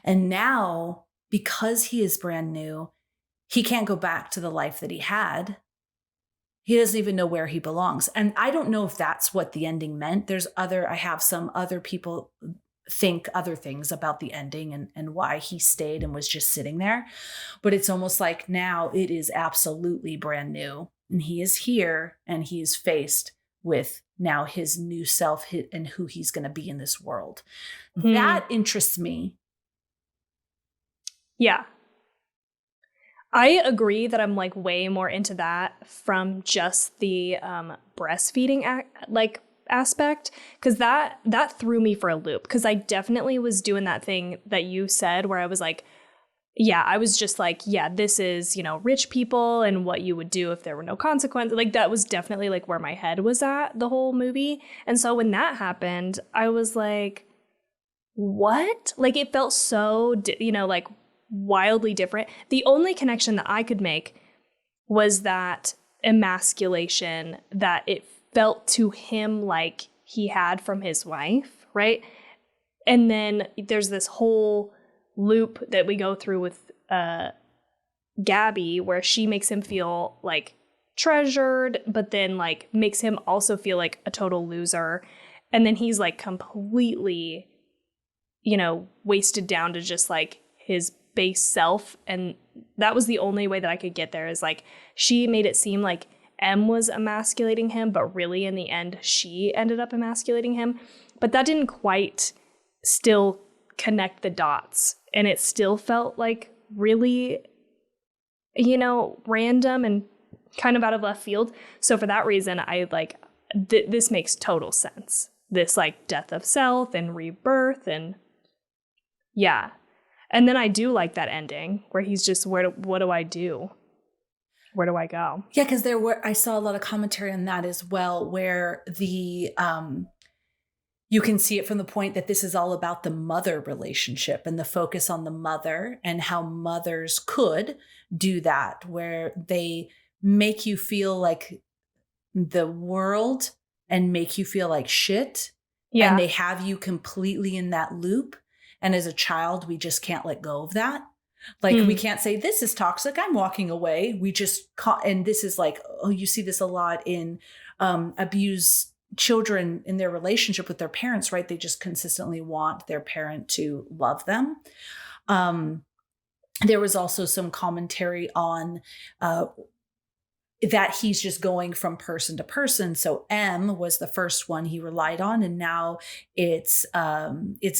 And now, because he is brand new, he can't go back to the life that he had. He doesn't even know where he belongs. And I don't know if that's what the ending meant. I have some other people think other things about the ending and why he stayed and was just sitting there. But it's almost like now it is absolutely brand new. And he is here and he is faced with now his new self and who he's going to be in this world. That interests me. Yeah. I agree that I'm like way more into that from just the breastfeeding aspect, because that threw me for a loop, because I definitely was doing that thing that you said where I was like, yeah, I was just like, yeah, this is, you know, rich people and what you would do if there were no consequences. Like that was definitely like where my head was at the whole movie. And so when that happened, I was like, what? Like it felt so, you know, like wildly different. The only connection that I could make was that emasculation that it felt to him like he had from his wife, right? And then there's this whole loop that we go through with Gabby where she makes him feel like treasured, but then like makes him also feel like a total loser. And then he's like completely, you know, wasted down to just like his base self. And that was the only way that I could get there, is like she made it seem like M was emasculating him, but really in the end she ended up emasculating him. But that didn't quite still connect the dots, and it still felt like really, you know, random and kind of out of left field. So for that reason, I like this makes total sense, this like death of self and rebirth. And yeah. And then I do like that ending where he's just, what do I do? Where do I go? Yeah, because I saw a lot of commentary on that as well, where the you can see it from the point that this is all about the mother relationship and the focus on the mother and how mothers could do that, where they make you feel like the world and make you feel like shit. Yeah. And they have you completely in that loop. And as a child, we just can't let go of that. Like we can't say, this is toxic, I'm walking away. We just and this is like, oh, you see this a lot in abused children in their relationship with their parents, right? They just consistently want their parent to love them. There was also some commentary on that he's just going from person to person. So M was the first one he relied on, and now it's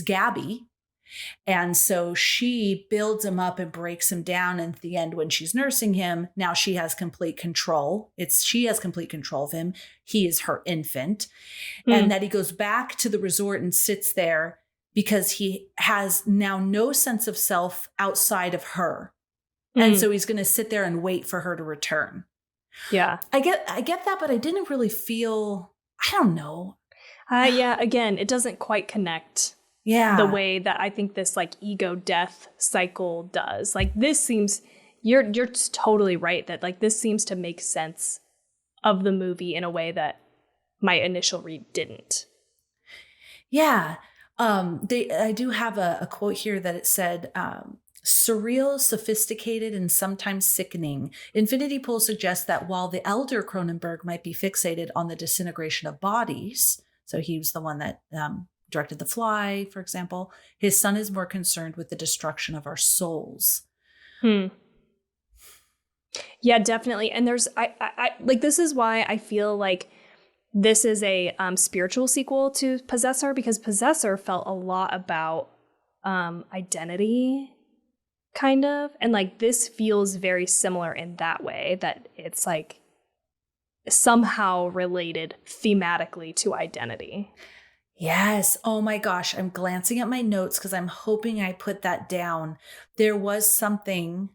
Gabby. And so she builds him up and breaks him down. And at the end, when she's nursing him, now she has complete control. She has complete control of him. He is her infant. And that he goes back to the resort and sits there because he has now no sense of self outside of her. And so he's going to sit there and wait for her to return. Yeah. I get that, but I didn't really feel, I don't know. Yeah, again, it doesn't quite connect. Yeah. The way that I think this like ego death cycle does. Like this seems, you're totally right that like this seems to make sense of the movie in a way that my initial read didn't. Yeah. I do have a quote here that it said, surreal, sophisticated, and sometimes sickening. Infinity Pool suggests that while the elder Cronenberg might be fixated on the disintegration of bodies, so he was the one that directed The Fly, for example, his son is more concerned with the destruction of our souls. Yeah, definitely. And there's, I like, this is why I feel like this is a spiritual sequel to Possessor, because Possessor felt a lot about identity, kind of. And like, this feels very similar in that way, that it's like somehow related thematically to identity. Yes. Oh my gosh. I'm glancing at my notes because I'm hoping I put that down. There was something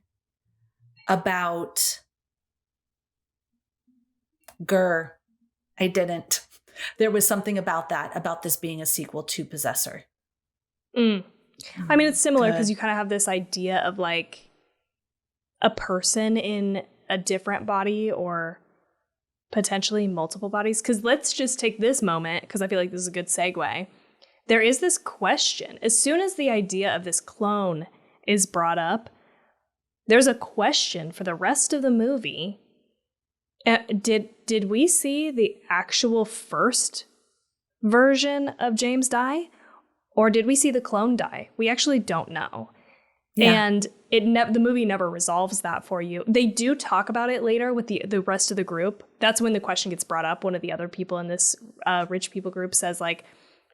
about I didn't. There was something about that, about this being a sequel to Possessor. I mean, it's similar because you kind of have this idea of like a person in a different body or potentially multiple bodies. Because let's just take this moment, because I feel like this is a good segue. There is this question. As soon as the idea of this clone is brought up, there's a question for the rest of the movie. Did we see the actual first version of James die? Or did we see the clone die? We actually don't know. Yeah. And the movie never resolves that for you. They do talk about it later with the rest of the group. That's when the question gets brought up. One of the other people in this rich people group says, like,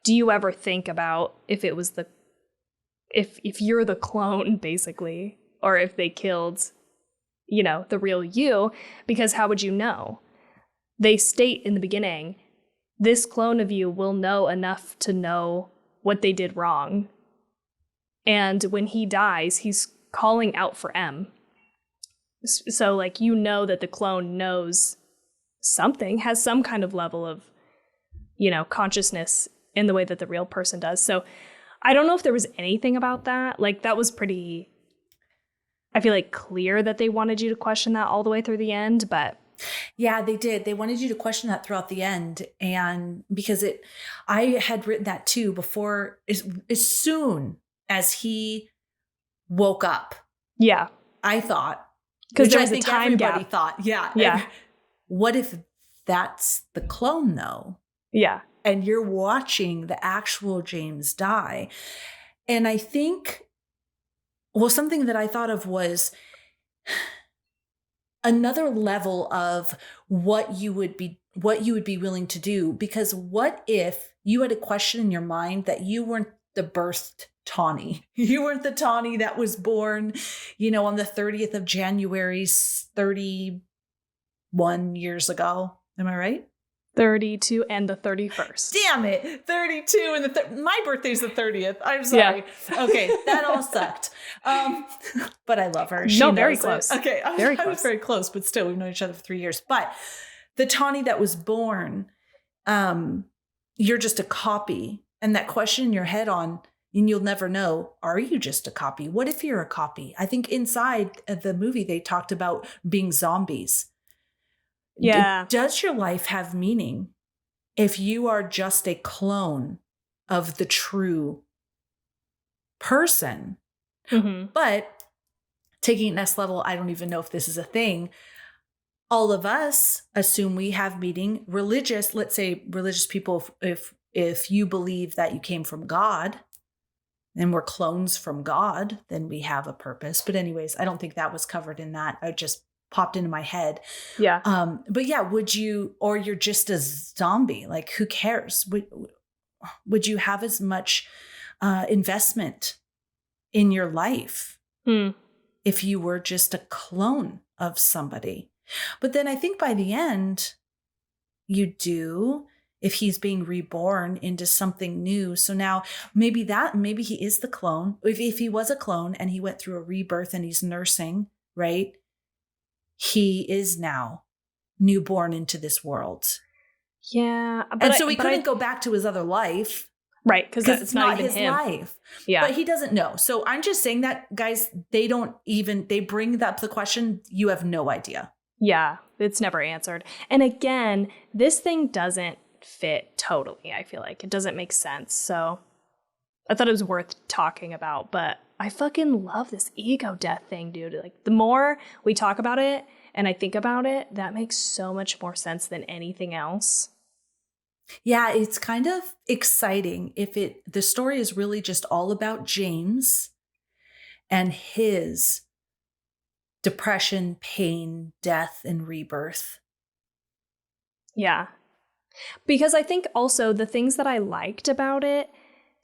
do you ever think about if it was if you're the clone, basically, or if they killed, the real you? Because how would you know? They state in the beginning, this clone of you will know enough to know what they did wrong. And when he dies, he's calling out for M. So, like, that the clone knows something, has some kind of level of, consciousness in the way that the real person does. So I don't know if there was anything about that. Like, that was pretty, I feel like, clear that they wanted you to question that all the way through the end, but. Yeah, they did. They wanted you to question that throughout the end. And because I had written that too before, as soon as he woke up. Yeah. I thought. Because there was a time gap. Thought, yeah. Yeah. What if that's the clone though? Yeah. And you're watching the actual James die. And I think, something that I thought of was another level of what you would be willing to do. Because what if you had a question in your mind that you weren't the birthed Tawny? You weren't the Tawny that was born, on the 30th of January, 31 years ago. Am I right? 32 and the 31st. Damn it. 32 and my birthday's the 30th. I'm sorry. Yeah. Okay. That all sucked. But I love her. No, very close. Okay. I was very close, but still we've known each other for 3 years. But the Tawny that was born, you're just a copy. And that question in your head and you'll never know, are you just a copy? What if you're a copy? I think inside the movie, they talked about being zombies. Yeah. Does your life have meaning if you are just a clone of the true person? Mm-hmm. But taking it next level, I don't even know if this is a thing. All of us assume we have meaning. Let's say religious people, if you believe that you came from God and we're clones from God, then we have a purpose. But anyways, I don't think that was covered in that. I just popped into my head. Yeah. But yeah, or you're just a zombie, like who cares? Would you have as much investment in your life if you were just a clone of somebody? But then I think by the end, you do, if he's being reborn into something new. So now maybe he is the clone. If he was a clone and he went through a rebirth and he's nursing, right? He is now newborn into this world. Yeah. And so he couldn't go back to his other life. Right. Because it's not even his him. life. Yeah. But he doesn't know. So I'm just saying that, guys, they bring up the question. You have no idea. Yeah. It's never answered. And again, this thing doesn't fit totally. I feel like it doesn't make sense. So I thought it was worth talking about, but I fucking love this ego death thing, dude. Like, the more we talk about it and I think about it, that makes so much more sense than anything else. Yeah, it's kind of exciting if the story is really just all about James and his depression, pain, death, and rebirth. Yeah. Because I think also the things that I liked about it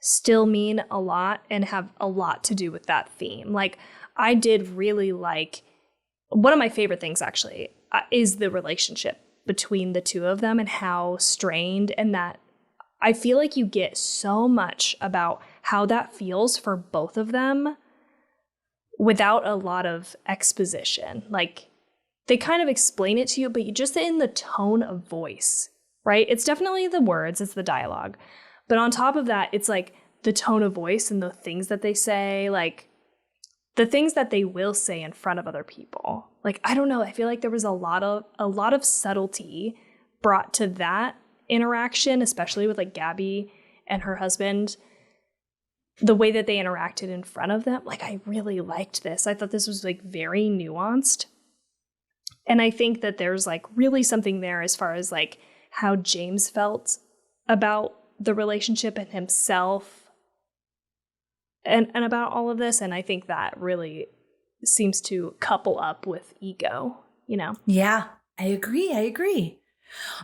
still mean a lot and have a lot to do with that theme. Like, I did really like, one of my favorite things actually is the relationship between the two of them and how strained, and that I feel like you get so much about how that feels for both of them without a lot of exposition. Like, they kind of explain it to you, but you just in the tone of voice, right? It's definitely the words, it's the dialogue. But on top of that, it's like the tone of voice and the things that they say, like the things that they will say in front of other people. Like, I don't know. I feel like there was a lot of subtlety brought to that interaction, especially with like Gabby and her husband. The way that they interacted in front of them, like, I really liked this. I thought this was like very nuanced. And I think that there's like really something there as far as like how James felt about the relationship and himself and about all of this. And I think that really seems to couple up with ego, you know? Yeah, I agree.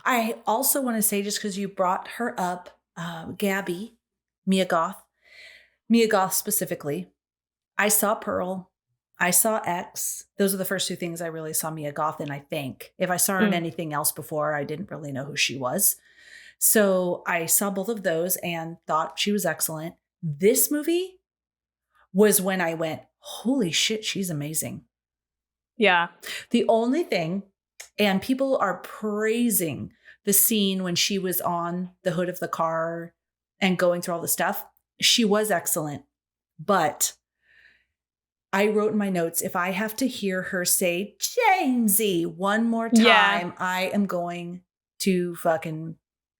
I also want to say, just because you brought her up, Gabby, Mia Goth specifically, I saw Pearl, I saw X. Those are the first two things I really saw Mia Goth in, I think. If I saw her in anything else before, I didn't really know who she was. So I saw both of those and thought she was excellent. This movie was when I went, holy shit, she's amazing. Yeah. The only thing, and people are praising the scene when she was on the hood of the car and going through all the stuff. She was excellent. But I wrote in my notes, if I have to hear her say Jamesy one more time, I am going to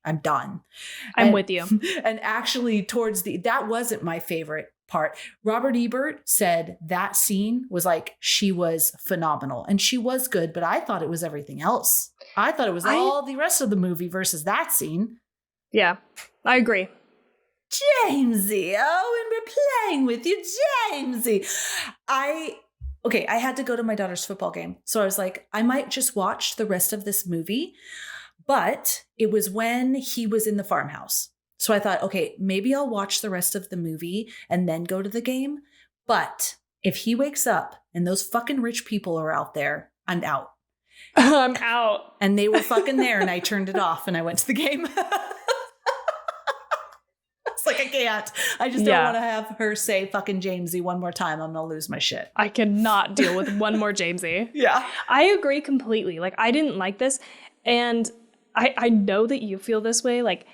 I'm done. I'm with you. And actually that wasn't my favorite part. Robert Ebert said that scene was like, she was phenomenal and she was good, but I thought it was everything else. I thought it was all the rest of the movie versus that scene. Yeah, I agree. Jamesy, oh, and we're playing with you, Jamesy. I had to go to my daughter's football game. So I was like, I might just watch the rest of this movie. But it was when he was in the farmhouse. So I thought, okay, maybe I'll watch the rest of the movie and then go to the game. But if he wakes up and those fucking rich people are out there, I'm out. I'm out. And they were fucking there and I turned it off and I went to the game. It's like, I can't. I just don't want to have her say fucking Jamesy one more time. I'm going to lose my shit. I cannot deal with one more Jamesy. Yeah. I agree completely. Like, I didn't like this. And I know that you feel this way, like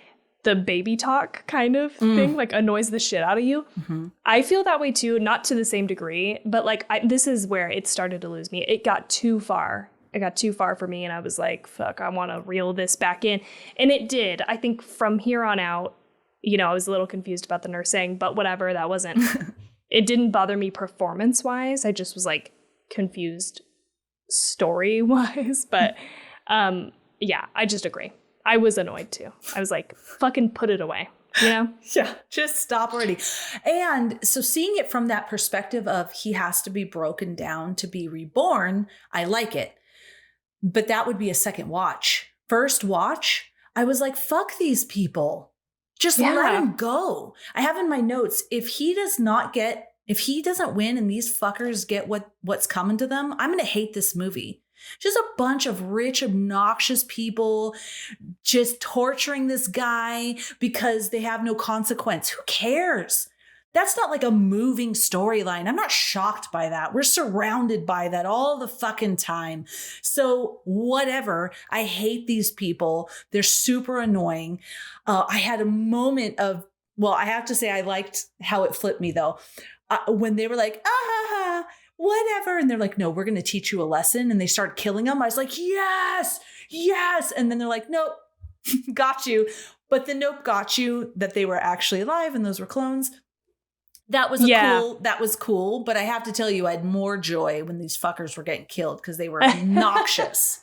the baby talk kind of thing, like annoys the shit out of you. Mm-hmm. I feel that way too, not to the same degree, but like this is where it started to lose me. It got too far. It got too far for me and I was like, fuck, I want to reel this back in. And it did. I think from here on out, you know, I was a little confused about the nursing, but whatever, that wasn't, it didn't bother me performance wise. I just was like confused story wise, but yeah, I just agree. I was annoyed too. I was like, fucking put it away, you know? Yeah, just stop already. And so seeing it from that perspective of he has to be broken down to be reborn, I like it. But that would be a second watch. First watch, I was like, fuck these people. Just let him go. I have in my notes, if he doesn't win and these fuckers get what's coming to them, I'm going to hate this movie. Just a bunch of rich, obnoxious people just torturing this guy because they have no consequence. Who cares? That's not like a moving storyline. I'm not shocked by that. We're surrounded by that all the fucking time. So whatever. I hate these people. They're super annoying. I had a moment of, well, I have to say I liked how it flipped me though. When they were like, whatever. And they're like, no, we're going to teach you a lesson. And they start killing them. I was like, yes. And then they're like, nope, got you. But the nope got you that they were actually alive and those were clones. That was cool. But I have to tell you, I had more joy when these fuckers were getting killed because they were obnoxious.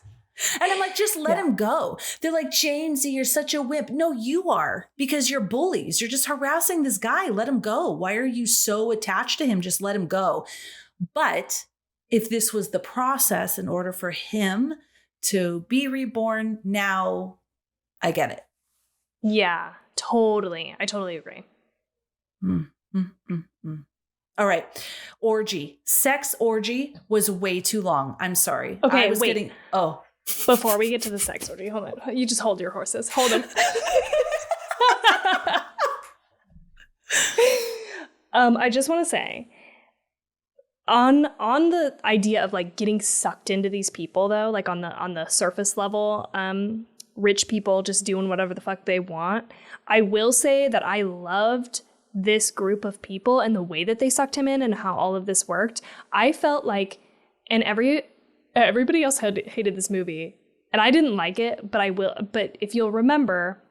And I'm like, just let him go. They're like, Jamesy, you're such a wimp. No, you are, because you're bullies. You're just harassing this guy. Let him go. Why are you so attached to him? Just let him go. But if this was the process in order for him to be reborn, now I get it. Yeah, totally. I totally agree. All right. Orgy. Sex orgy was way too long. I'm sorry. Okay, wait. Before we get to the sex orgy, hold on. You just hold your horses. Hold them. I just want to say, on the idea of like getting sucked into these people though, like on the surface level, rich people just doing whatever the fuck they want. I will say that I loved this group of people and the way that they sucked him in and how all of this worked, I felt like, and everybody else had hated this movie, and I didn't like it, but if you'll remember,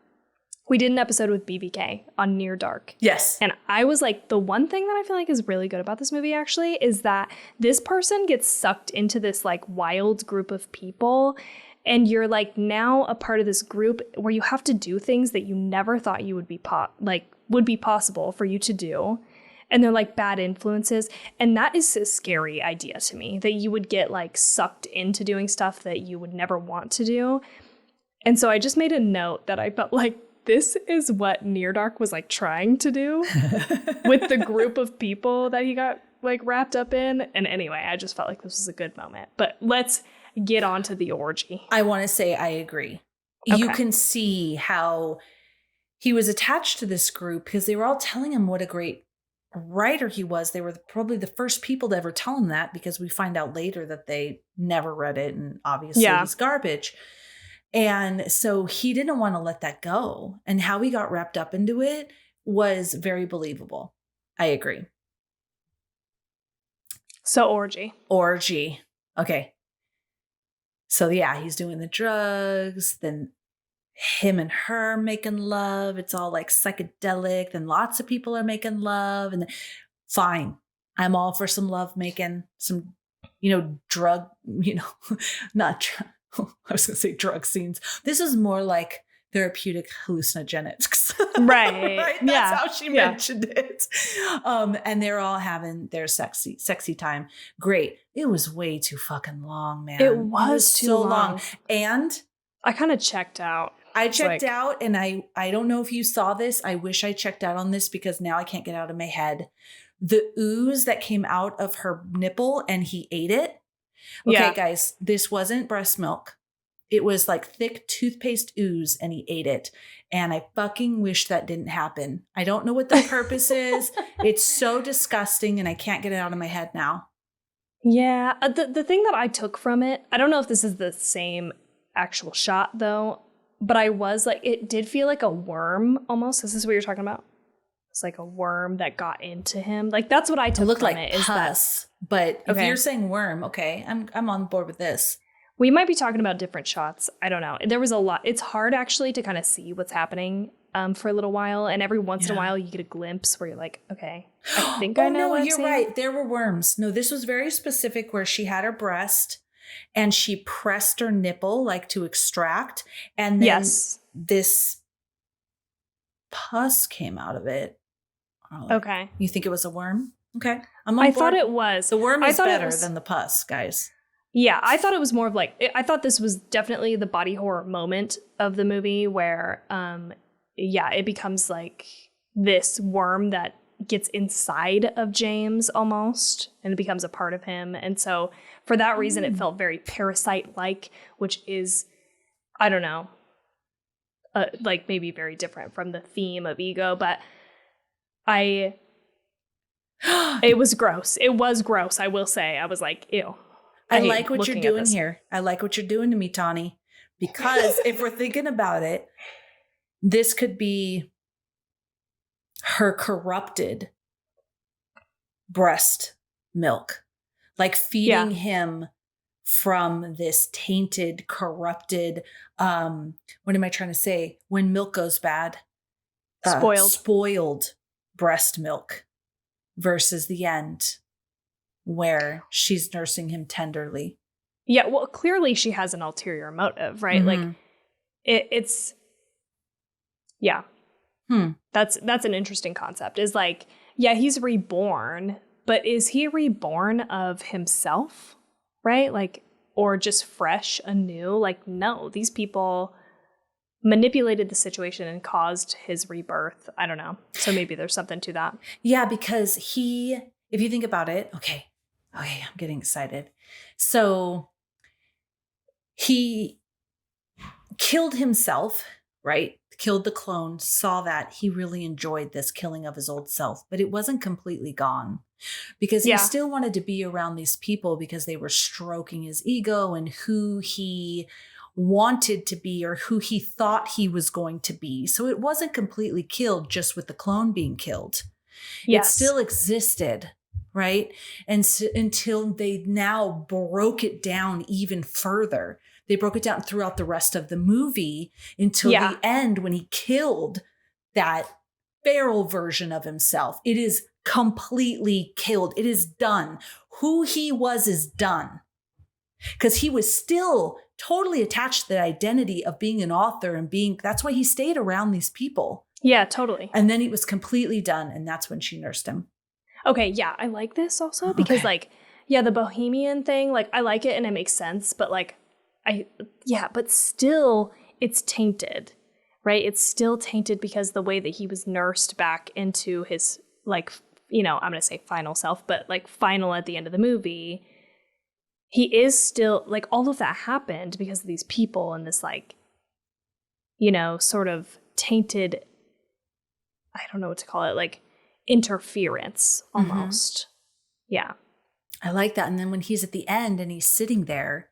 we did an episode with BBK on Near Dark. Yes. And I was like, the one thing that I feel like is really good about this movie actually is that this person gets sucked into this like wild group of people, and you're like now a part of this group where you have to do things that you never thought you would be would be possible for you to do. And they're like bad influences. And that is a scary idea to me, that you would get like sucked into doing stuff that you would never want to do. And so I just made a note that I felt like this is what Near Dark was like trying to do with the group of people that he got like wrapped up in. And anyway, I just felt like this was a good moment. But let's get on to the orgy. I want to say I agree. Okay. You can see how he was attached to this group because they were all telling him what a great writer he was. They were probably the first people to ever tell him that, because we find out later that they never read it and obviously he's garbage. And so he didn't want to let that go. And how he got wrapped up into it was very believable. I agree. So orgy. Okay. So yeah, he's doing the drugs, then him and her making love. It's all like psychedelic. Then lots of people are making love, and fine. I'm all for some love making, some, drug, not drug. I was going to say drug scenes. This is more like therapeutic hallucinogenics. Right. Right? That's how she mentioned it. And they're all having their sexy time. Great. It was way too fucking long, man. It was too so long. And I kind of checked out. I checked out, and I don't know if you saw this. I wish I checked out on this because now I can't get out of my head. The ooze that came out of her nipple and he ate it. Okay, guys, this wasn't breast milk. It was like thick toothpaste ooze, and he ate it. And I fucking wish that didn't happen. I don't know what the purpose is. It's so disgusting, and I can't get it out of my head now. Yeah. The thing that I took from it, I don't know if this is the same actual shot, though, but I was like, it did feel like a worm almost. Is this what you're talking about? It's like a worm that got into him. Like, that's what I took looked from like it. pus, but if you're saying worm, okay, I'm on board with this. We might be talking about different shots. I don't know. There was a lot. It's hard actually to kind of see what's happening for a little while. And every once in a while you get a glimpse where you're like, okay, I think I know what I'm you're seeing. right. There were worms. No, this was very specific where she had her breast and she pressed her nipple like to extract. And then this pus came out of it. Okay. You think it was a worm? Okay. I'm on board. Thought it was. The worm is better than the pus, guys. Yeah, I thought it was more of like, I thought this was definitely the body horror moment of the movie where, it becomes like this worm that gets inside of James almost, and it becomes a part of him. And so for that reason, it felt very Parasite-like, which is, I don't know, like maybe very different from the theme of Ego, but it was gross. It was gross, I will say. I was like, ew. I like what you're doing here. I like what you're doing to me, Tawny, because if we're thinking about it, this could be her corrupted breast milk, like feeding him from this tainted, corrupted, what am I trying to say? When milk goes bad, spoiled breast milk versus the end, where she's nursing him tenderly. Yeah, well, clearly she has an ulterior motive, right? Mm-hmm. Like, it's, yeah. That's an interesting concept. Is like, yeah, he's reborn, but is he reborn of himself, right? Like, or just fresh, anew? Like, no, these people manipulated the situation and caused his rebirth. I don't know. So maybe there's something to that. Yeah, because if you think about it, okay, I'm getting excited. So he killed himself, right? Killed the clone, saw that he really enjoyed this killing of his old self, but it wasn't completely gone because he still wanted to be around these people because they were stroking his ego and who he wanted to be or who he thought he was going to be. So it wasn't completely killed just with the clone being killed. Yes. It still existed, right? And so, until they now broke it down even further. They broke it down throughout the rest of the movie until the end when he killed that feral version of himself. It is completely killed. It is done. Who he was is done. Because he was still totally attached to the identity of being an author and that's why he stayed around these people. Yeah, totally. And then he was completely done. And that's when she nursed him. Okay, yeah, I like this also because like, yeah, the Bohemian thing, like I like it and it makes sense, but like, but still it's tainted, right? It's still tainted because the way that he was nursed back into his, like, I'm going to say final self, but like final at the end of the movie, he is still, like, all of that happened because of these people and this, like, sort of tainted, I don't know what to call it, like interference almost. Yeah. I like that. And then when he's at the end and he's sitting there,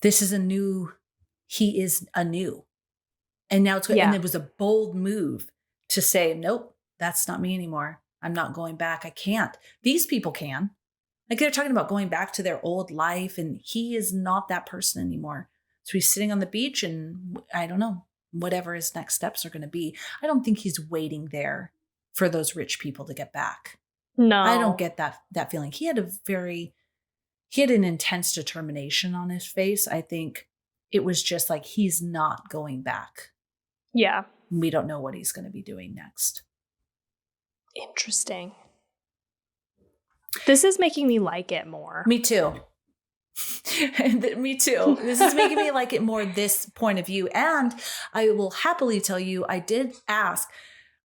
he is anew. And now and it was a bold move to say, nope, that's not me anymore. I'm not going back. I can't. These people can. Like they're talking about going back to their old life and he is not that person anymore. So he's sitting on the beach and I don't know, whatever his next steps are going to be. I don't think he's waiting there for those rich people to get back. No. I don't get that feeling. He had an intense determination on his face. I think it was just like, he's not going back. Yeah. We don't know what he's going to be doing next. Interesting. This is making me like it more. Me too. Me too. This is making me like it more, this point of view. And I will happily tell you, I asked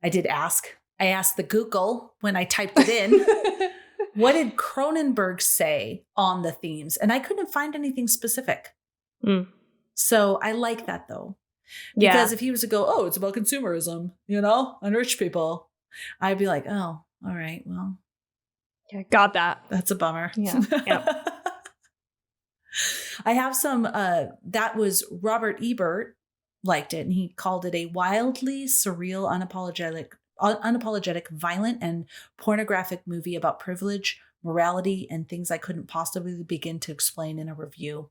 the Google when I typed it in, what did Cronenberg say on the themes? And I couldn't find anything specific. So I like that though. Because if he was to go, oh, it's about consumerism, and rich people, I'd be like, oh, all right, well. Yeah, got that. That's a bummer. Yeah. I have some, that was Robert Ebert liked it, and he called it a wildly surreal, unapologetic, violent, and pornographic movie about privilege, morality, and things I couldn't possibly begin to explain in a review.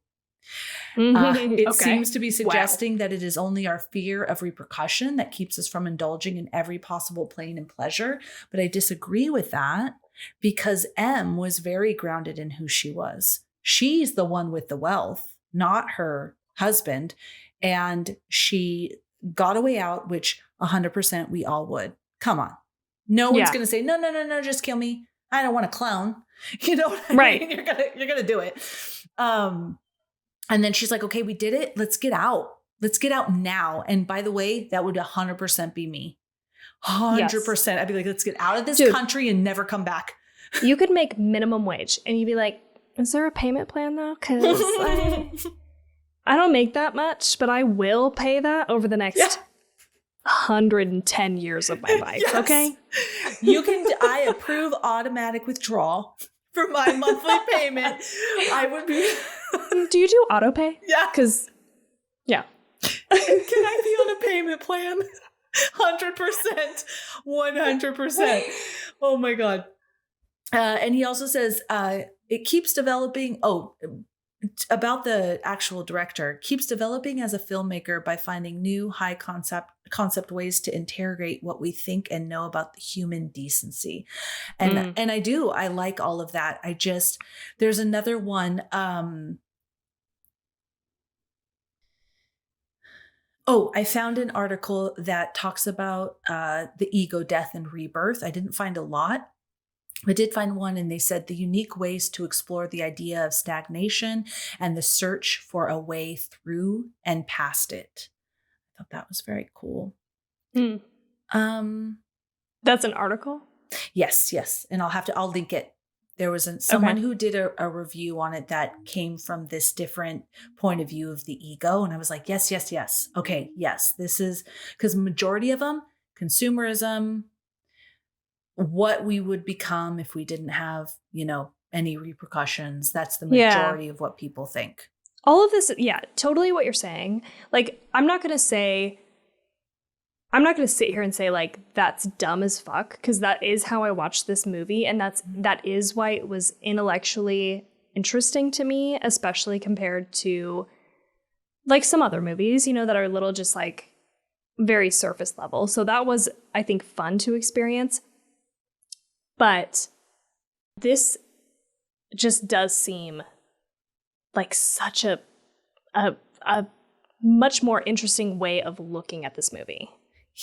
It seems to be suggesting that it is only our fear of repercussion that keeps us from indulging in every possible pain and pleasure. But I disagree with that because M was very grounded in who she was. She's the one with the wealth, not her husband. And she got a way out, which 100% we all would. Come on. No one's going to say, no, just kill me. I don't want to clown. You know what I mean? You're going to do it. And then she's like, okay, we did it. Let's get out. Let's get out now. And by the way, that would 100% be me. 100%. Yes. I'd be like, let's get out of this country and never come back. You could make minimum wage and you'd be like, is there a payment plan though? Because I don't make that much, but I will pay that over the next 110 years of my life. Yes. Okay. I approve automatic withdrawal for my monthly payment. I would be. Do you do auto pay? Yeah. Because, Can I be on a payment plan? 100%. 100%. Oh my God. And he also says, it keeps developing. About the actual director, keeps developing as a filmmaker by finding new high concept ways to interrogate what we think and know about the human decency. And I like all of that. There's another one. I found an article that talks about the ego, death, and rebirth. I didn't find a lot. I did find one, and they said the unique ways to explore the idea of stagnation and the search for a way through and past it. I thought that was very cool. That's an article? Yes. And I'll link it. There was someone who did a review on it that came from this different point of view of the ego. And I was like, yes. Okay, yes, this is because majority of them, consumerism, what we would become if we didn't have, any repercussions. That's the majority of what people think. All of this, totally what you're saying. Like, I'm not going to say I'm not going to sit here and say like that's dumb as fuck, because that is how I watched this movie, and that is why it was intellectually interesting to me, especially compared to like some other movies, you know, that are a little just like very surface level. So that was, I think, fun to experience. But this just does seem like such a much more interesting way of looking at this movie.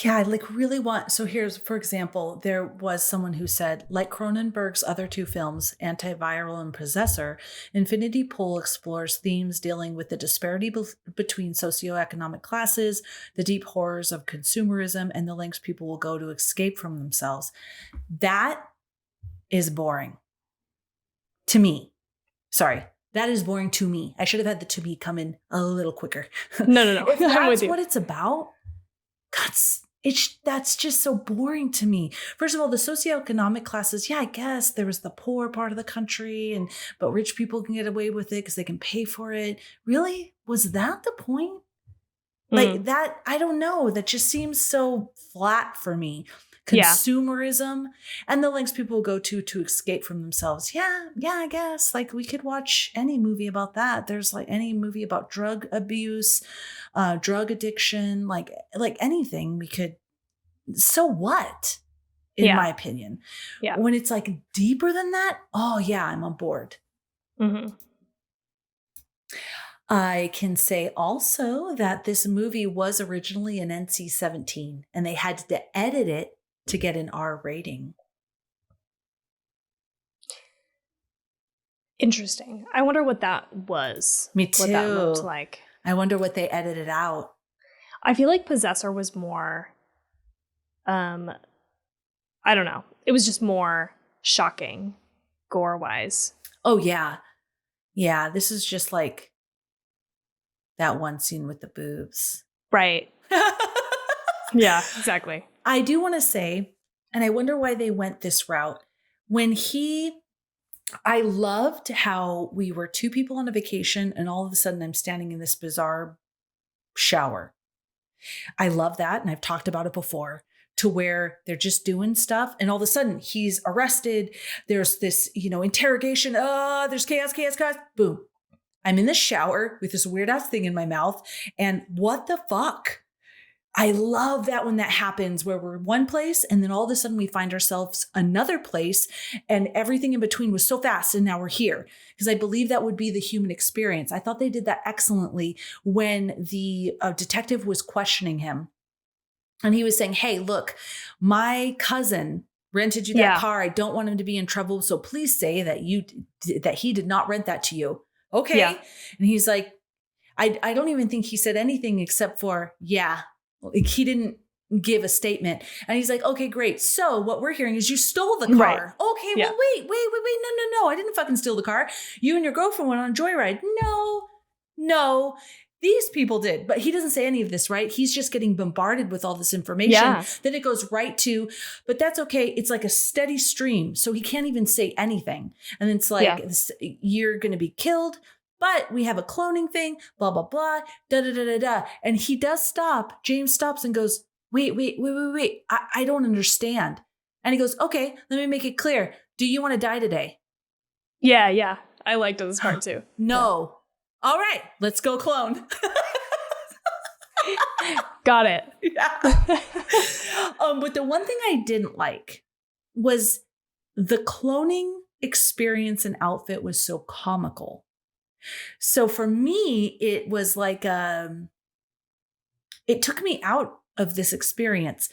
Yeah, I like really want. So here's, for example, there was someone who said, like Cronenberg's other two films, Antiviral and Possessor, Infinity Pool explores themes dealing with the disparity between socioeconomic classes, the deep horrors of consumerism, and the lengths people will go to escape from themselves. That is boring to me. Sorry. That is boring to me. I should have had the to me come in a little quicker. No. If that's what it's about, that's just so boring to me. First of all, the socioeconomic classes, yeah, I guess there was the poor part of the country, but rich people can get away with it because they can pay for it. Really? Was that the point? Like that, I don't know. That just seems so flat for me. Consumerism and the lengths people go to escape from themselves. Yeah, I guess. Like we could watch any movie about that. There's like any movie about drug abuse, drug addiction, like anything we could. So what? In my opinion. Yeah. When it's like deeper than that, oh yeah, I'm on board. Mm-hmm. I can say also that this movie was originally an NC-17 and they had to edit it to get an R rating. Interesting. I wonder what that was. Me too. What that looked like. I wonder what they edited out. I feel like Possessor was more, I don't know. It was just more shocking, gore-wise. Oh, yeah. Yeah, this is just like that one scene with the boobs. Right. Yeah, exactly. I do want to say, and I wonder why they went this route. I loved how we were two people on a vacation and all of a sudden I'm standing in this bizarre shower. I love that. And I've talked about it before, to where they're just doing stuff. And all of a sudden he's arrested. There's this, interrogation. There's chaos. Boom. I'm in the shower with this weird ass thing in my mouth. And what the fuck? I love that when that happens, where we're one place and then all of a sudden we find ourselves another place and everything in between was so fast and now we're here. Because I believe that would be the human experience. I thought they did that excellently when the detective was questioning him. And he was saying, hey, look, my cousin rented you that car. I don't want him to be in trouble. So please say that he did not rent that to you. Okay. Yeah. And he's like, I don't even think he said anything except for, yeah. Like he didn't give a statement. And he's like, okay, great. So what we're hearing is you stole the car. Right. Okay, yeah. Well, wait. No. I didn't fucking steal the car. You and your girlfriend went on a joyride. No. These people did. But he doesn't say any of this, right? He's just getting bombarded with all this information. Yeah. Then it goes right to, but that's okay. It's like a steady stream. So he can't even say anything. And it's like, you're going to be killed. But we have a cloning thing, blah, blah, blah, da. And he does stop. James stops and goes, wait. I don't understand. And he goes, okay, let me make it clear. Do you want to die today? Yeah. I liked this part too. No. Yeah. All right, let's go clone. Got it. Yeah. But the one thing I didn't like was the cloning experience and outfit was so comical. So for me, it was like, it took me out of this experience.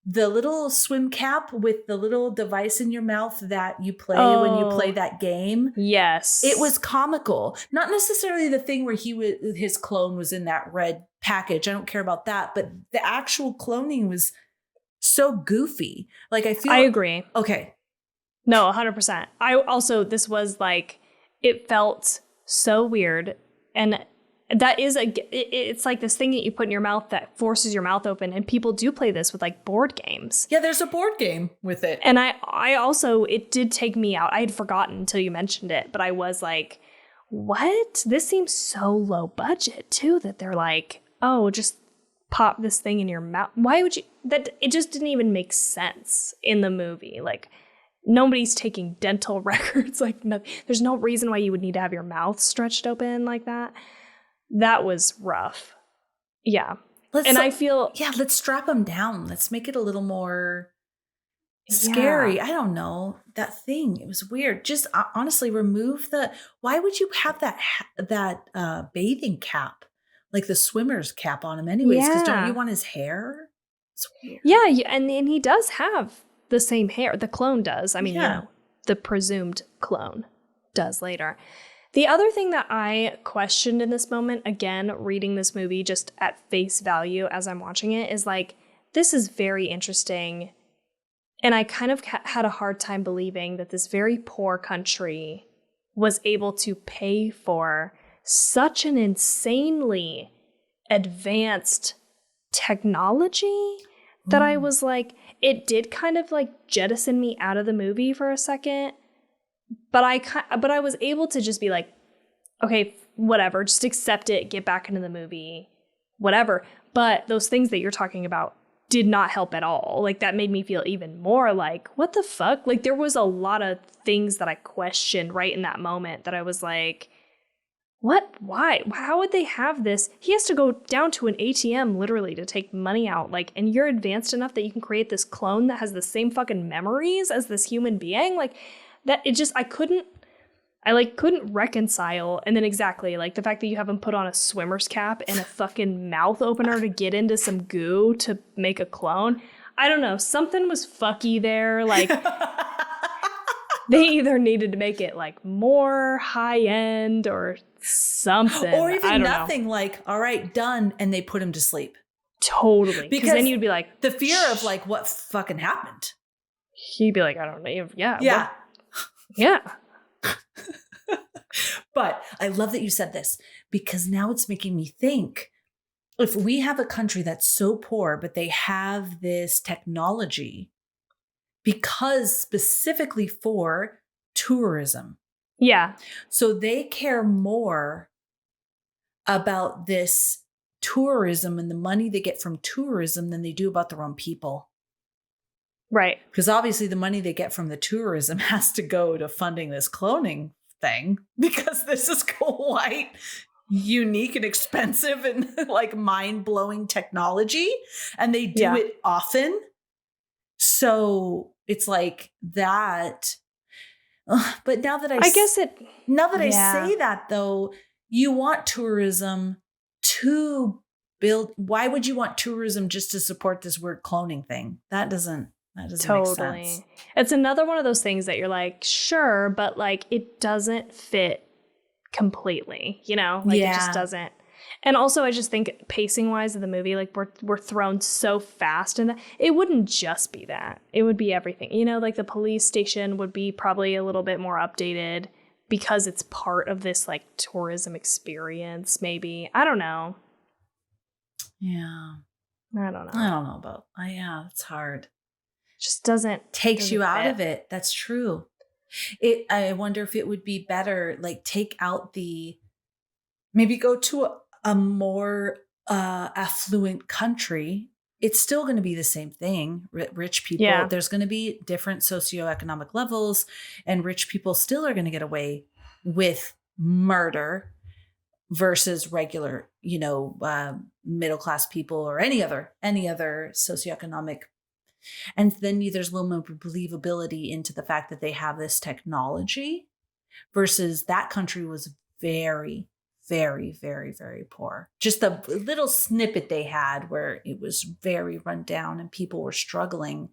The little swim cap with the little device in your mouth that you play when you play that game. Yes. It was comical. Not necessarily the thing where his clone was in that red package. I don't care about that. But the actual cloning was so goofy. Like I agree. Okay. No, 100%. This was like, it felt so weird. And that is it's like this thing that you put in your mouth that forces your mouth open. And people do play this with like board games. Yeah, there's a board game with it. And I also, it did take me out. I had forgotten until you mentioned it, but I was like, what? This seems so low budget too, that they're like, oh, just pop this thing in your mouth. Why would you? That it just didn't even make sense in the movie. Like, nobody's taking dental records. Like, no, there's no reason why you would need to have your mouth stretched open like that. That was rough. Yeah. I feel... Yeah, let's strap them down. Let's make it a little more scary. I don't know. That thing, it was weird. Just honestly, remove the... Why would you have that bathing cap? Like the swimmer's cap on him anyways? Because don't you want his hair? It's weird. Yeah, and he does have the same hair. The clone does. I mean, the presumed clone does later. The other thing that I questioned in this moment, again, reading this movie just at face value as I'm watching it, is like, this is very interesting. And I kind of had a hard time believing that this very poor country was able to pay for such an insanely advanced technology that I was like, it did kind of like jettison me out of the movie for a second. But I was able to just be like, okay, whatever, just accept it, get back into the movie, whatever. But those things that you're talking about did not help at all. Like, that made me feel even more like, what the fuck? Like, there was a lot of things that I questioned right in that moment that I was like, what? Why? How would they have this? He has to go down to an ATM literally to take money out. Like, and you're advanced enough that you can create this clone that has the same fucking memories as this human being? Like, that it just, I couldn't reconcile. And then exactly, like the fact that you have him put on a swimmer's cap and a fucking mouth opener to get into some goo to make a clone. I don't know. Something was fucky there. Like, they either needed to make it like more high end or something. Or even I don't nothing, know. Like, all right, done. And they put him to sleep. Totally. Because then you'd be like, the fear of like, what fucking happened? He'd be like, I don't know. Yeah. Yeah. Yeah. But I love that you said this, because now it's making me think, if we have a country that's so poor, but they have this technology because specifically for tourism. Yeah. So they care more about this tourism and the money they get from tourism than they do about their own people. Right. Because obviously the money they get from the tourism has to go to funding this cloning thing, because this is quite unique and expensive and like mind-blowing technology, and they do it often. So it's like that. But now that I say that though, you want tourism to build. Why would you want tourism just to support this weird cloning thing? That doesn't make sense. It's another one of those things that you're like, sure, but like it doesn't fit completely, you know? Like it just doesn't. And also I just think pacing wise of the movie, like we're thrown so fast, and it wouldn't just be that. It would be everything. You know, like the police station would be probably a little bit more updated because it's part of this like tourism experience, maybe. I don't know. Yeah. I don't know. I don't know about, it's hard. Just doesn't takes you out fit. of it. That's true. I wonder if it would be better, like take out maybe go to a more affluent country. It's still going to be the same thing. Rich people, there's going to be different socioeconomic levels, and rich people still are going to get away with murder versus regular, middle-class people or any other socioeconomic. And then there's a little more believability into the fact that they have this technology versus that country was very, very, very, very poor. Just the little snippet they had where it was very run down and people were struggling.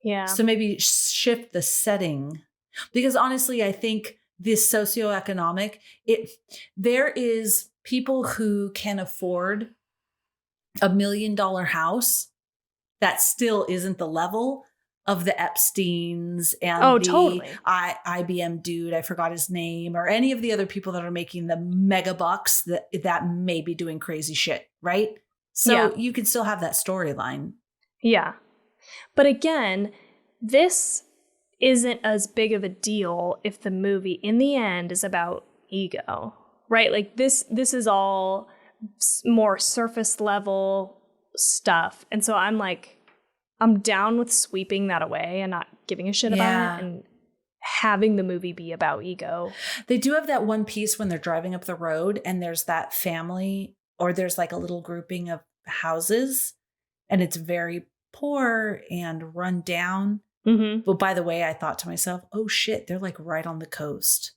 Yeah. So maybe shift the setting, because honestly, I think this socioeconomic, there is people who can afford $1 million house that still isn't the level of the Epsteins and totally. IBM dude, I forgot his name, or any of the other people that are making the mega bucks that may be doing crazy shit, right? So you could still have that storyline. Yeah. But again, this isn't as big of a deal if the movie in the end is about ego, right? Like this is all more surface level stuff. And so I'm like, I'm down with sweeping that away and not giving a shit about it and having the movie be about ego. They do have that one piece when they're driving up the road and there's that family, or there's like a little grouping of houses, and it's very poor and run down. Mm-hmm. But by the way, I thought to myself, oh shit, they're like right on the coast.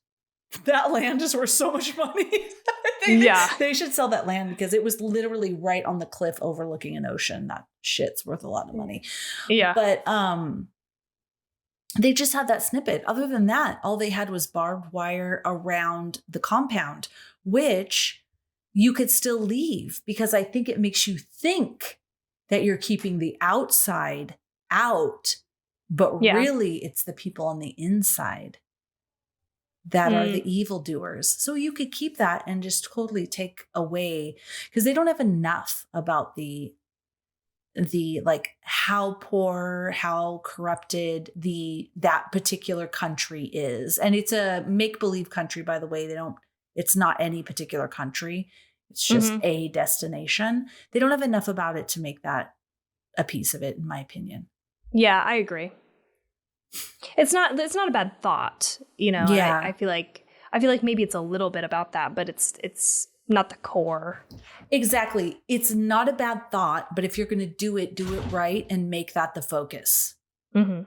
That land is worth so much money. They should sell that land because it was literally right on the cliff overlooking an ocean. That shit's worth a lot of money. Yeah. But they just had that snippet. Other than that, all they had was barbed wire around the compound, which you could still leave because I think it makes you think that you're keeping the outside out, but really it's the people on the inside that are the evildoers. So you could keep that and just totally take away, because they don't have enough about the like how poor, how corrupted that particular country is. And it's a make-believe country, by the way. It's not any particular country. It's just a destination. They don't have enough about it to make that a piece of it, in my opinion. Yeah, I agree. It's not a bad thought, you know. Yeah. I feel like maybe it's a little bit about that, but it's not the core. Exactly. It's not a bad thought, but if you're going to do it right and make that the focus. Mm-hmm.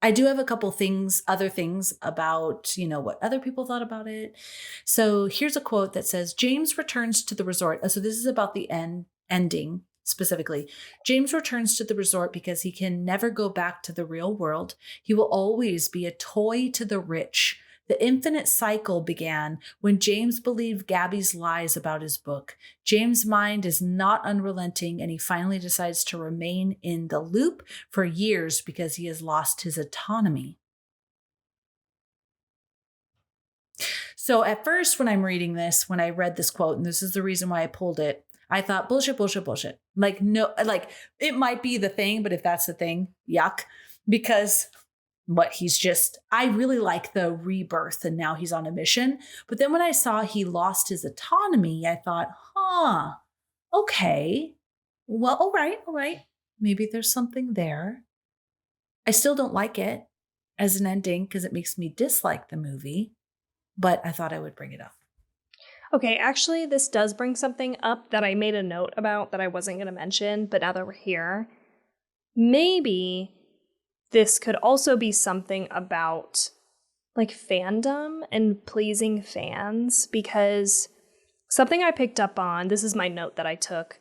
I do have a couple other things about, you know, what other people thought about it. So here's a quote that says, James returns to the resort. So this is about the ending specifically. James returns to the resort because he can never go back to the real world. He will always be a toy to the rich. The infinite cycle began when James believed Gabby's lies about his book. James' mind is not unrelenting, and he finally decides to remain in the loop for years because he has lost his autonomy. So at first, when I'm reading this, when I read this quote, and this is the reason why I pulled it, I thought, bullshit, bullshit, bullshit. Like, no, like it might be the thing, but if that's the thing, yuck. Because I really like the rebirth and now he's on a mission. But then when I saw he lost his autonomy, I thought, okay, well, all right. Maybe there's something there. I still don't like it as an ending because it makes me dislike the movie, but I thought I would bring it up. Okay, actually, this does bring something up that I made a note about that I wasn't going to mention, but now that we're here, maybe this could also be something about like fandom and pleasing fans, because something I picked up on, this is my note that I took,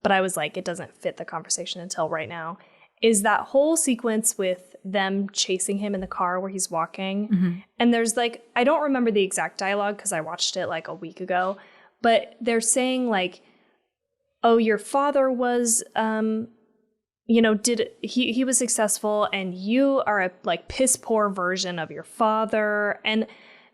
but I was like, it doesn't fit the conversation until right now, is that whole sequence with them chasing him in the car where he's walking. Mm-hmm. And there's like, I don't remember the exact dialogue because I watched it like a week ago, but they're saying like, oh, your father was, he was successful and you are a like piss poor version of your father. And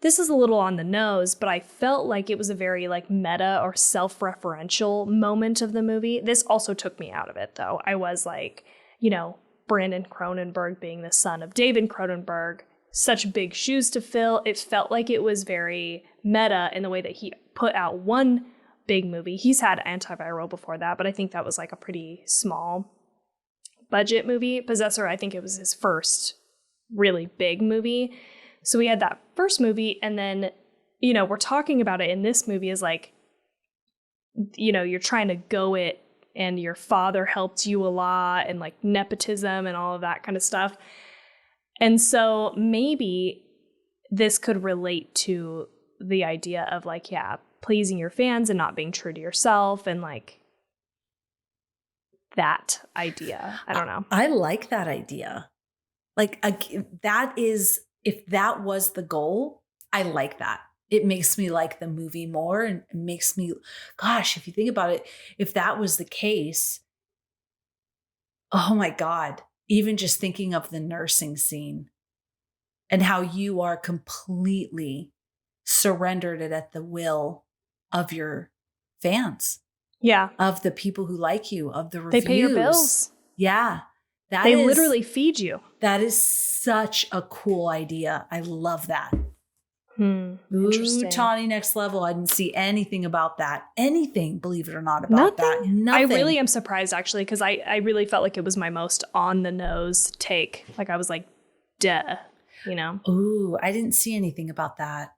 this is a little on the nose, but I felt like it was a very like meta or self-referential moment of the movie. This also took me out of it though. I was like, you know, Brandon Cronenberg being the son of David Cronenberg, such big shoes to fill. It felt like it was very meta in the way that he put out one big movie. He's had Antiviral before that, but I think that was like a pretty small budget movie. Possessor, I think it was his first really big movie. So we had that first movie, and then, you know, we're talking about it in this movie as like, you know, you're trying to go it and your father helped you a lot and like nepotism and all of that kind of stuff. And so maybe this could relate to the idea of like, yeah, pleasing your fans and not being true to yourself and like that idea. I don't know. I like that idea. Like that is, if that was the goal, I like that. It makes me like the movie more, and it makes me, gosh, if you think about it, if that was the case, oh my God, even just thinking of the nursing scene and how you are completely surrendered at the will of your fans. Yeah. Of the people who like you, of the reviews. They pay your bills. Yeah. They literally feed you. That is such a cool idea. I love that. Ooh, Interesting. Tawny next level. I didn't see anything about that. Anything, believe it or not, about that. Nothing. I really am surprised, actually, because I really felt like it was my most on the nose take. Like, I was like, duh, you know? Ooh, I didn't see anything about that.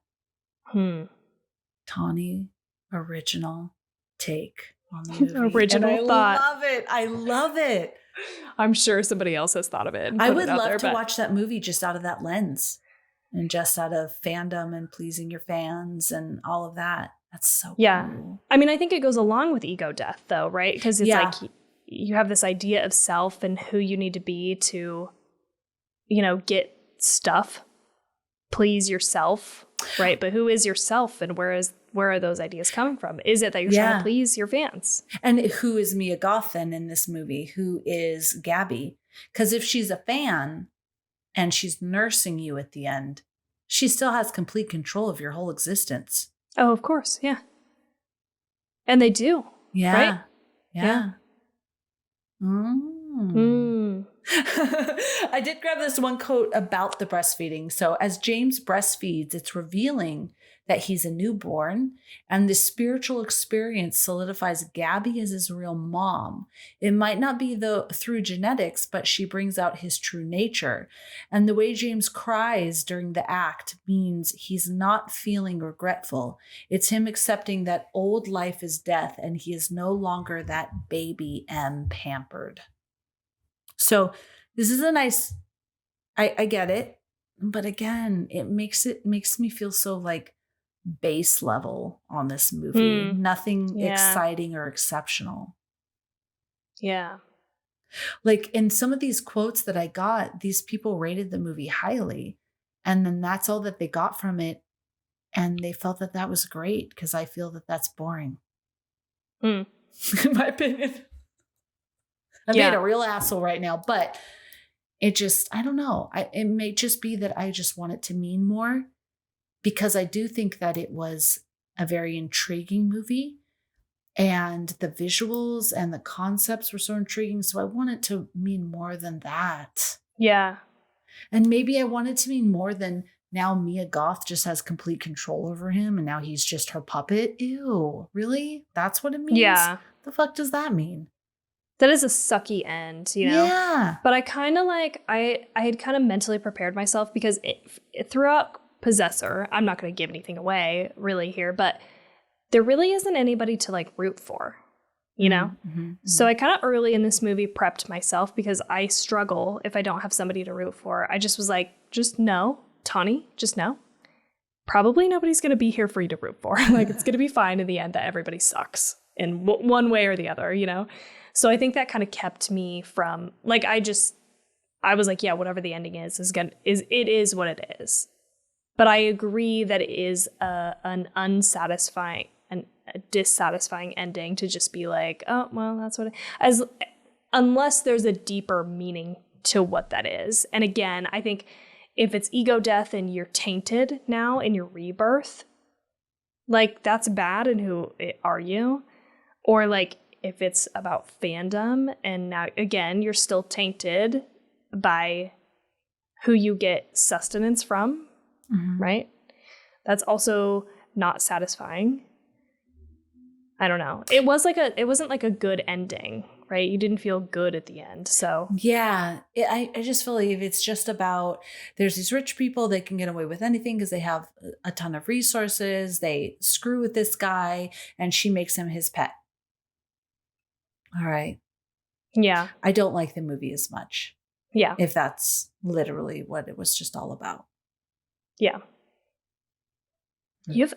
Tawny original take on the movie. Original thought. I love it. I love it. I'm sure somebody else has thought of it. And I put would it out love there, to but watch that movie just out of that lens and just out of fandom and pleasing your fans and all of that. That's so cool. I mean, I think it goes along with ego death, though, right? Because it's like you have this idea of self and who you need to be to, you know, get stuff, please yourself, right? But who is yourself, and where are those ideas coming from? Is it that you're trying to please your fans? And who is Mia Goth then in this movie? Who is Gabby? Because if she's a fan and she's nursing you at the end, she still has complete control of your whole existence. Oh, of course. Yeah. And they do. Yeah. Right? Yeah. I did grab this one quote about the breastfeeding. So as James breastfeeds, it's revealing that he's a newborn, and this spiritual experience solidifies Gabby as his real mom. It might not be through genetics, but she brings out his true nature. And the way James cries during the act means he's not feeling regretful. It's him accepting that old life is death, and he is no longer that baby M pampered. So this is a nice, I get it. But again, it makes me feel so like base level on this movie. Nothing exciting or exceptional. Yeah. Like in some of these quotes that I got, these people rated the movie highly. And then that's all that they got from it. And they felt that that was great, because I feel that that's boring. In my opinion. I made a real asshole right now, but it just, I don't know. It may just be that I just want it to mean more, because I do think that it was a very intriguing movie, and the visuals and the concepts were so intriguing. So I want it to mean more than that. Yeah. And maybe I want it to mean more than now Mia Goth just has complete control over him and now he's just her puppet. Ew, really? That's what it means? Yeah. The fuck does that mean? That is a sucky end, you know? Yeah. But I kind of like, I had kind of mentally prepared myself, because throughout Possessor, I'm not going to give anything away really here, but there really isn't anybody to like root for, you know? So I kind of early in this movie prepped myself, because I struggle if I don't have somebody to root for. I just was like, just no, Tawny, just no. Probably nobody's going to be here for you to root for. Like, it's going to be fine in the end that everybody sucks in one way or the other, you know? So I think that kind of kept me from, like, I was like, yeah, whatever the ending is it is what it is. But I agree that it is an unsatisfying and a dissatisfying ending to just be like, oh, well, that's what unless there's a deeper meaning to what that is. And again, I think if it's ego death and you're tainted now in your rebirth, like, that's bad, and who are you? Or like, if it's about fandom and now again you're still tainted by who you get sustenance from, right? That's also not satisfying. I don't know. It wasn't like a good ending, right? You didn't feel good at the end. So yeah, I just feel like if it's just about, there's these rich people, they can get away with anything because they have a ton of resources. They screw with this guy and she makes him his pet. All right. Yeah. I don't like the movie as much. Yeah. If that's literally what it was just all about. Yeah.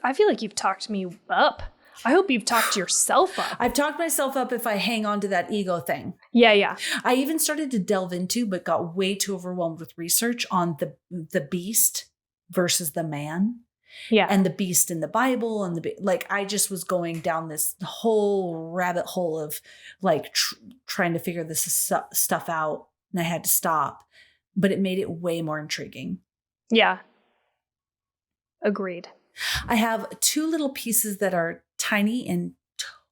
I feel like you've talked me up. I hope you've talked yourself up. I've talked myself up if I hang on to that ego thing. Yeah, yeah. I even started to delve into, but got way too overwhelmed with research on the beast versus the man. Yeah. And the beast in the Bible, and I just was going down this whole rabbit hole of like trying to figure this stuff out, and I had to stop, but it made it way more intriguing. Yeah. Agreed. I have two little pieces that are tiny and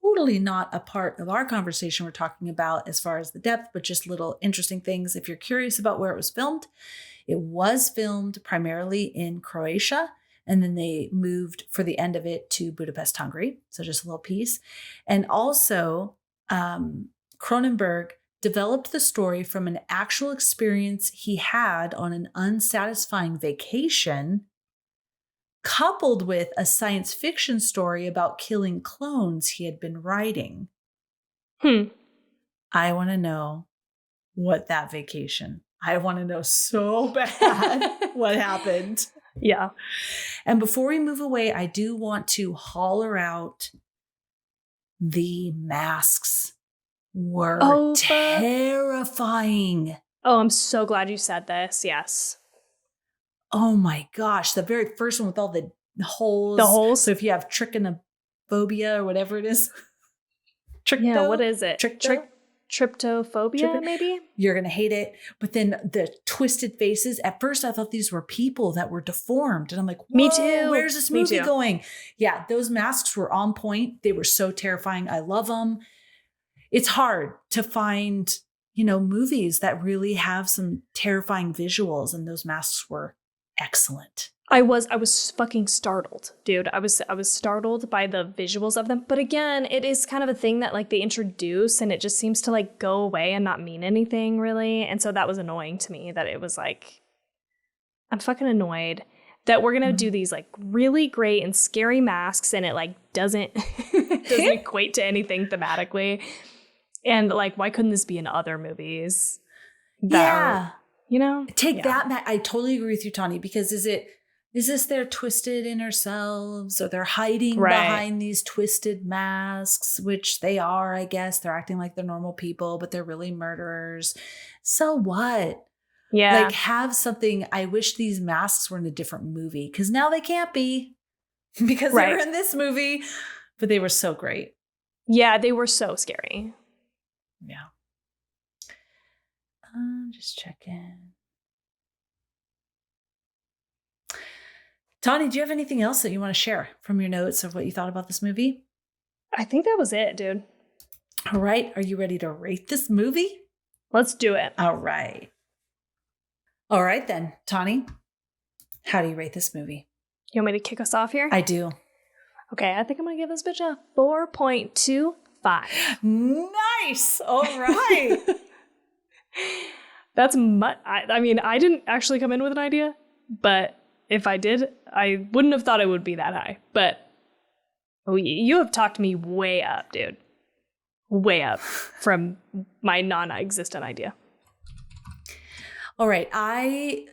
totally not a part of our conversation we're talking about as far as the depth, but just little interesting things. If you're curious about where it was filmed, it was filmed primarily in Croatia. And then they moved for the end of it to Budapest, Hungary. So just a little piece. And also, Cronenberg developed the story from an actual experience he had on an unsatisfying vacation, coupled with a science fiction story about killing clones he had been writing. I want to know what that vacation. I want to know so bad what happened. Yeah. And before we move away, I do want to holler out the masks were terrifying. Oh, I'm so glad you said this. Yes. Oh my gosh. The very first one with all the holes. The holes? So if you have trichinophobia or whatever it is. Yeah, what is it? Tryptophobia, maybe? You're going to hate it. But then the twisted faces. At first, I thought these were people that were deformed. And I'm like, me too. Where's this movie going? Yeah, those masks were on point. They were so terrifying. I love them. It's hard to find, movies that really have some terrifying visuals. And those masks were excellent. I was fucking startled, dude. I was startled by the visuals of them. But again, it is kind of a thing that like they introduce and it just seems to like go away and not mean anything really. And so that was annoying to me that it was like, I'm fucking annoyed that we're going to do these like really great and scary masks and it like doesn't equate to anything thematically. And like, why couldn't this be in other movies? That are, Take that. I totally agree with you, Tawny, because is this their twisted inner selves or they're hiding behind these twisted masks, which they are, I guess. They're acting like they're normal people, but they're really murderers. So what? Yeah. Like have something. I wish these masks were in a different movie because now they can't be because they were in this movie, but they were so great. Yeah, they were so scary. Yeah. Just checking. Tawny, do you have anything else that you want to share from your notes of what you thought about this movie? I think that was it, dude. All right. Are you ready to rate this movie? Let's do it. All right. All right, then. Tawny, how do you rate this movie? You want me to kick us off here? I do. Okay, I think I'm going to give this bitch a 4.25. Nice. All right. That's much. I mean, I didn't actually come in with an idea, but if I did, I wouldn't have thought it would be that high. But you have talked me way up, dude. Way up from my non-existent idea. All right. I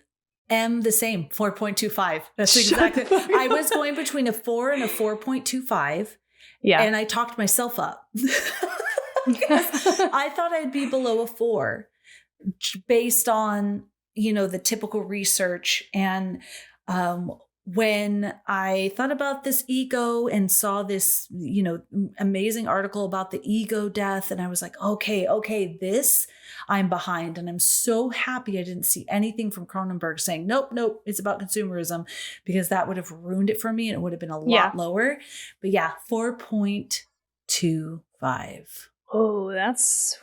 am the same, 4.25. That's exactly. I was going between a 4 and a 4.25. Yeah. And I talked myself up. I thought I'd be below a 4 based on, the typical research. And when I thought about this ego and saw this, amazing article about the ego death, and I was like, okay, this I'm behind. And I'm so happy I didn't see anything from Cronenberg saying, nope, it's about consumerism, because that would have ruined it for me and it would have been a lot lower. But yeah, 4.25. Oh, that's,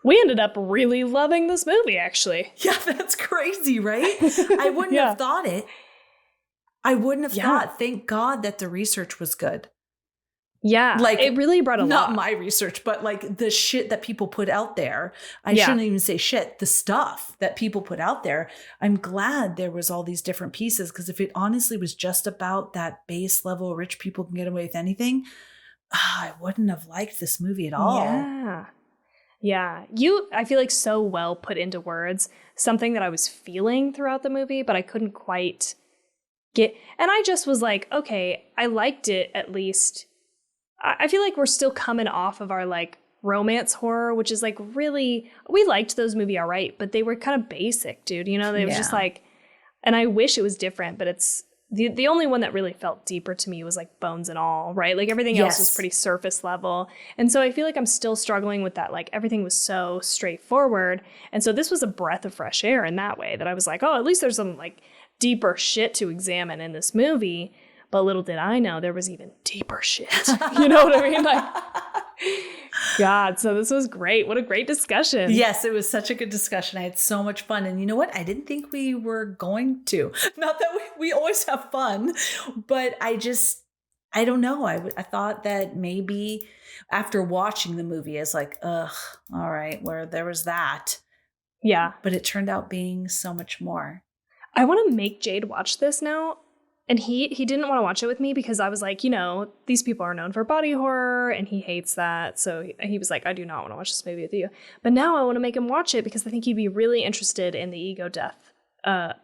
we ended up really loving this movie, actually. Yeah, that's crazy, right? I wouldn't have thought it. I wouldn't have thought. Thank God that the research was good. Yeah, like it really brought a lot. Not my research, but like the shit that people put out there. I shouldn't even say shit. The stuff that people put out there. I'm glad there was all these different pieces, because if it honestly was just about that base level, rich people can get away with anything, I wouldn't have liked this movie at all. Yeah. I feel like so well put into words something that I was feeling throughout the movie, but I couldn't quite get. And I just was like, okay, I liked it at least. I feel like we're still coming off of our like romance horror, which is like really, we liked those movies all right, but they were kind of basic, dude. They was just like, and I wish it was different, but it's the only one that really felt deeper to me was like Bones and All, right? Like everything else was pretty surface level. And so I feel like I'm still struggling with that. Like everything was so straightforward. And so this was a breath of fresh air in that way, that I was like, oh, at least there's some like deeper shit to examine in this movie. But little did I know there was even deeper shit. You know what I mean? Like, God, so this was great. What a great discussion. Yes, it was such a good discussion. I had so much fun. And you know what? I didn't think we were going to. Not that we always have fun, but I don't know. I thought that maybe after watching the movie, I was like, ugh, all right, where there was that. Yeah. But it turned out being so much more. I want to make Jade watch this now. And he didn't want to watch it with me because I was like, these people are known for body horror and he hates that. So he was like, I do not want to watch this movie with you. But now I want to make him watch it because I think he'd be really interested in the ego death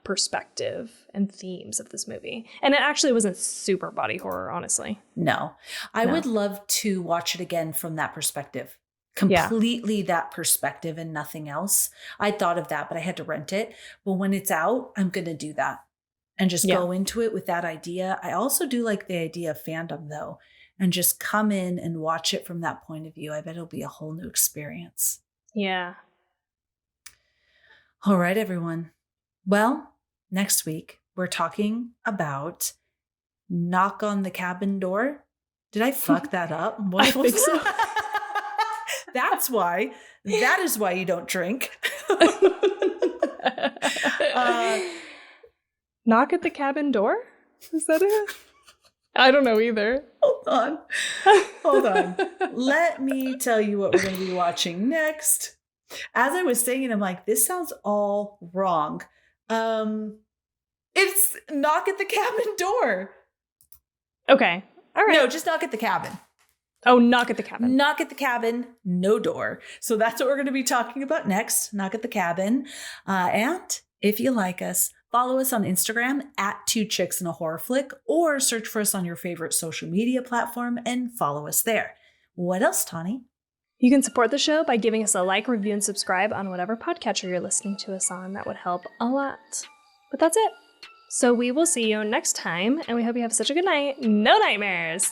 perspective and themes of this movie. And it actually wasn't super body horror, honestly. No. I would love to watch it again from that perspective. Completely that perspective and nothing else. I thought of that, but I had to rent it. But when it's out, I'm going to do that. And just go into it with that idea. I also do like the idea of fandom, though, and just come in and watch it from that point of view. I bet it'll be a whole new experience. Yeah. All right, everyone. Well, next week, we're talking about Knock on the Cabin Door. Did I fuck that up? I think so. That's why. That is why you don't drink. Knock at the cabin door? Is that it? I don't know either. Hold on. Let me tell you what we're going to be watching next. As I was saying, I'm like, this sounds all wrong. It's Knock at the Cabin Door. Okay. All right. No, just Knock at the Cabin. Oh, Knock at the Cabin. Knock at the Cabin, no door. So that's what we're going to be talking about next. Knock at the Cabin. And if you like us, follow us on Instagram at twochicksandahorrorflick, or search for us on your favorite social media platform and follow us there. What else, Tawny? You can support the show by giving us a like, review, and subscribe on whatever podcatcher you're listening to us on. That would help a lot. But that's it. So we will see you next time, and we hope you have such a good night. No nightmares!